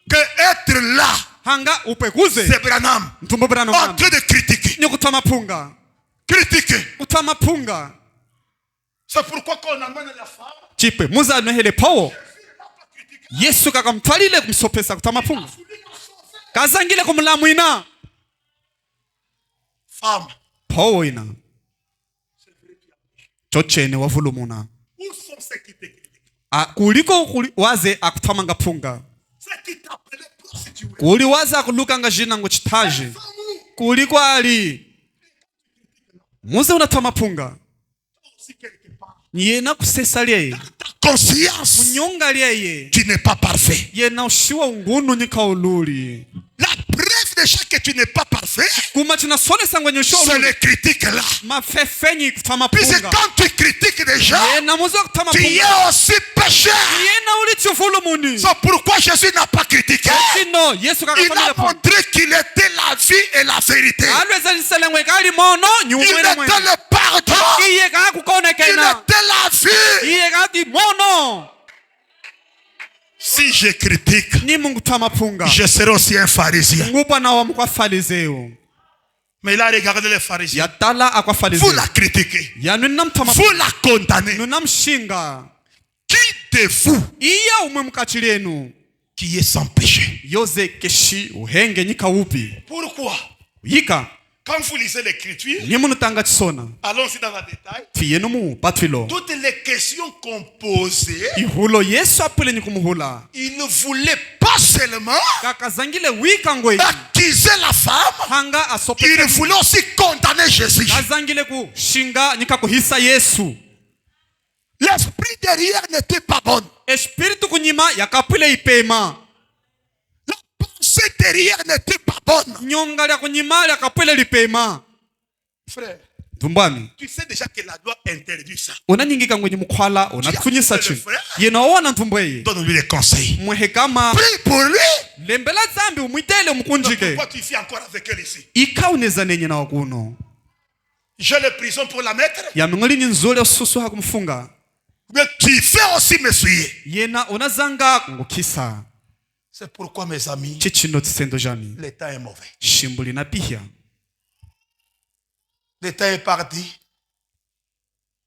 Que être là, hanga upekuze c'est Branham mtumbo en Branham train de critiquer, ni kutama punga critiquer. kutama punga C'est pourquoi quand on amène la femme, chipe muza nohele pawo Yesu kakamtwalile kumsopesa kutama punga kazangile kumlamwina femme, pawo ina chochene wavulumuna où sont ceux qui te critiquent? kuliko waze akutwamanga punga Ceux qui t'appelaient prostituée. kuli waze akulukanga jina ngo chitaje kuliko ali muze unatwama punga Aussi quelque part. yena kusesa lyeye Ta conscience, munyonga lyeye tu n'es pas parfait. yena ushiwa ungunu nyikaululi La preuve déjà que tu n'es pas parfait, kuma chinasolesa ngwenye c'est ushiwa les critiques là. mafefenyi kutwama Puisque punga quand tu critiques déjà, yena muze kutwama tu punga es aussi pécheur. yena uli chifulumuni C'est pourquoi Jésus n'a pas critiqué. chino Yesu Il a kakafanyile punga montré qu'il était la vie et la vérité. alwezaliselengwe kali mono Il nyumwene mwe était le pardon. iye Il kakukonekena était la vie. iye kati mono Si je critique, ni mungu kutwama punga je serai aussi un pharisien. ngupa nawa mukwafarizeo Mais il a regardé les pharisiens. yatala Vous akwafarizeo la critiquez. yanu namtwama Vous la condamnez. nunamshinga Qui de vous iya umwe mukati lenu qui est sans péché? yoze keshi uhenge nyika upi Pourquoi? yika Quand vous lisez l'écriture, ni munutanga chisona allons-y dans le détail. tiyenu mu patwilo Toutes les questions qu'on posait, ihulo Yesu apule ni kumuhula il ne voulait pas seulement kakazangile wika ngwe accuser la femme, hanga il asopeke voulait aussi condamner Jésus. kazangile kushinga nika kuhisa Yesu L'esprit derrière n'était pas bon. espiritu kunyima yakapule ipema La pensée derrière n'était pas bonne. nyonga lya kunyima lyakapule lipema Frère, tumbwami tu sais déjà que la loi interdit ça. unanyingika ngwenye mukhwala unatfunyisa chi yena owana ntumbweye Donne-lui des conseils. mwehekama Prie pour lui. lembela zambi umwitele umukunjike Pourquoi tu vis encore avec elle ici? ikhauneza nenye nawa kuno J'ai les prisons pour la mettre. yaming'olinyi nzule ususuha kumfunga Mais tu fais aussi m'essuyer. yena unazanga ngukhisa C'est pourquoi, mes amis, chichino tsisendo jami le temps est mauvais. shimbu linapihya Le temps est parti.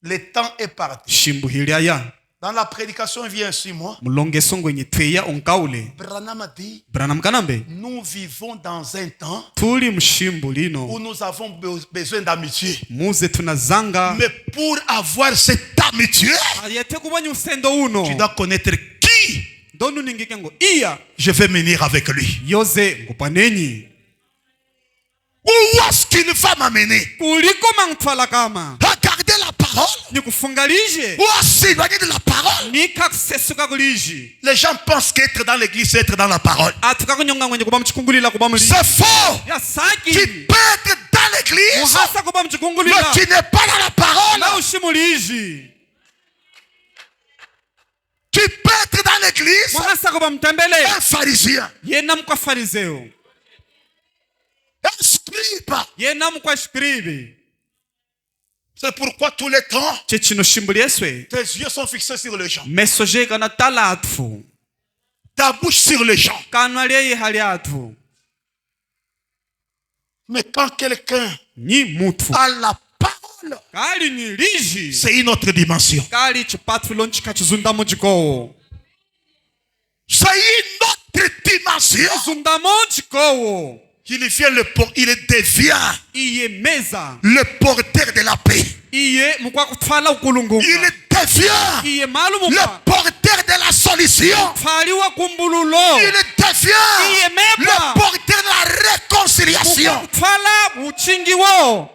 Le temps est parti. shimbu hilyaya Dans la prédication, il vient sur moi. mulongeso ngwenye tweya onkaule Branham a dit, Branham kanambe nous vivons dans un temps tuli mshimbu où lino nous avons besoin d'amitié. muze tunazanga Mais pour avoir cette amitié, ayete kubanya usendo tu uno dois connaître qui donu ningike ngo iya je vais venir avec lui. yoze ngupanenyi Où est-ce qu'il va m'amener? kuliko mangithwala kama Regardez la parole. nikufunga lije Ou s'éloigner de la parole. nikakusesuka kuliji Les gens pensent qu'être dans l'église, c'est être dans la parole. athukakunyonga ngwenye kuba mchikungulila kuba muli C'est faux. yasaki Tu peux être dans l'église, muhasa kuba mais mchikungulila tu n'es pas dans la parole. na ushimuliji Tu peux être dans l'église, muhasa kuba mtembele un pharisien, yena mukwafarizeo un scribe. yena mukwashikribi C'est pourquoi tout le temps, chechino shimbuli eswe tes yeux sont fixés sur les gens. meso je kana tala athu Ta bouche sur les gens. kanwa lyeye hali athu Mais quand quelqu'un ni muthu a la parole parole, kali ni liji c'est une autre dimension. kali chipathulo nchikachizundamo chikowo C'est une autre dimension. chizundamo chikowo Il devient iye meza le porteur de la paix. iye mukwakutfala ukulunguka Il devient iye malumu le porteur de la solution. pfaliwa kumbululo Il devient le porteur de la réconciliation. mukwakutfala uchingiwo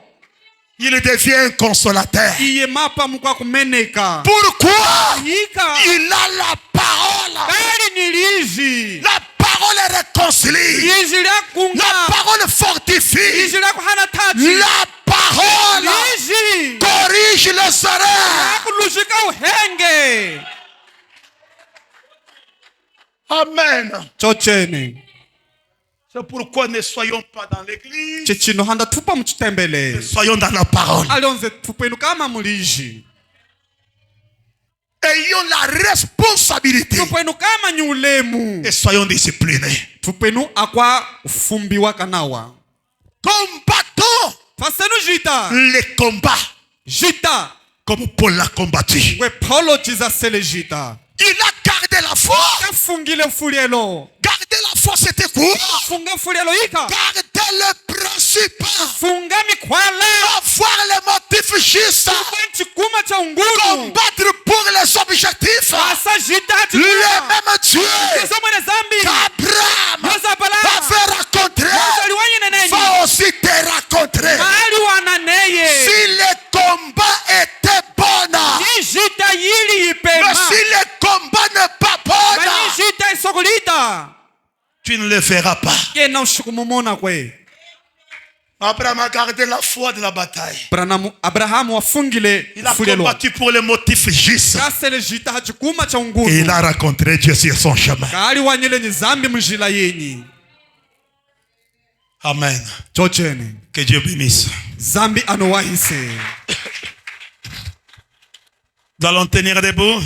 Il devient un consolateur. iye mapa mukwakumeneka Pourquoi? yika Il a la parole. kali ni liji La parole réconcilie. liji lyakunga La parole fortifie. liji lyakuhana tachi La parole liji corrige les erreurs. lyakuluzhika uhenge Amen. chochene C'est pourquoi ne soyons pas dans l'église. chechino handa thupa muchitembele Soyons dans la parole. alionze thupenu kama muliji Ayons la responsabilité. thupenu kama nyulemu Et soyons disciplinés. thupenu akwa ufumbiwa kanawa Combattons fasenu jita les combats jita comme Paul l'a combattu. we paulo jizasele jita Il a gardé la foi. kafungile fulielo Garder la foi, c'était quoi? funga fulielo yika Garder le principe. funga mikwala Avoir les motifs justes. chikuma cha ungulu Combattre pour les objectifs. asa jita Le même Dieu somwene zambi qu'Abraham yozapala avait rencontré va aussi te rencontrer. aliwana neye Si le combat était bon, jita yili mais ipema si le combat n'est pas bon, jita isokulita tu ne le verras pas. yena ushikumumona kwe Abraham a gardé la foi de la bataille. abrahamu wafungile Il a fulelo combattu pour les motifs justes. kasele jita hachikuma cha Et ungulu il a rencontré Dieu sur son chemin. kali wanyele ni zambi mjila yenyi Amen. chochene Que Dieu bénisse. zambi anowahise Nous allons tenir debout.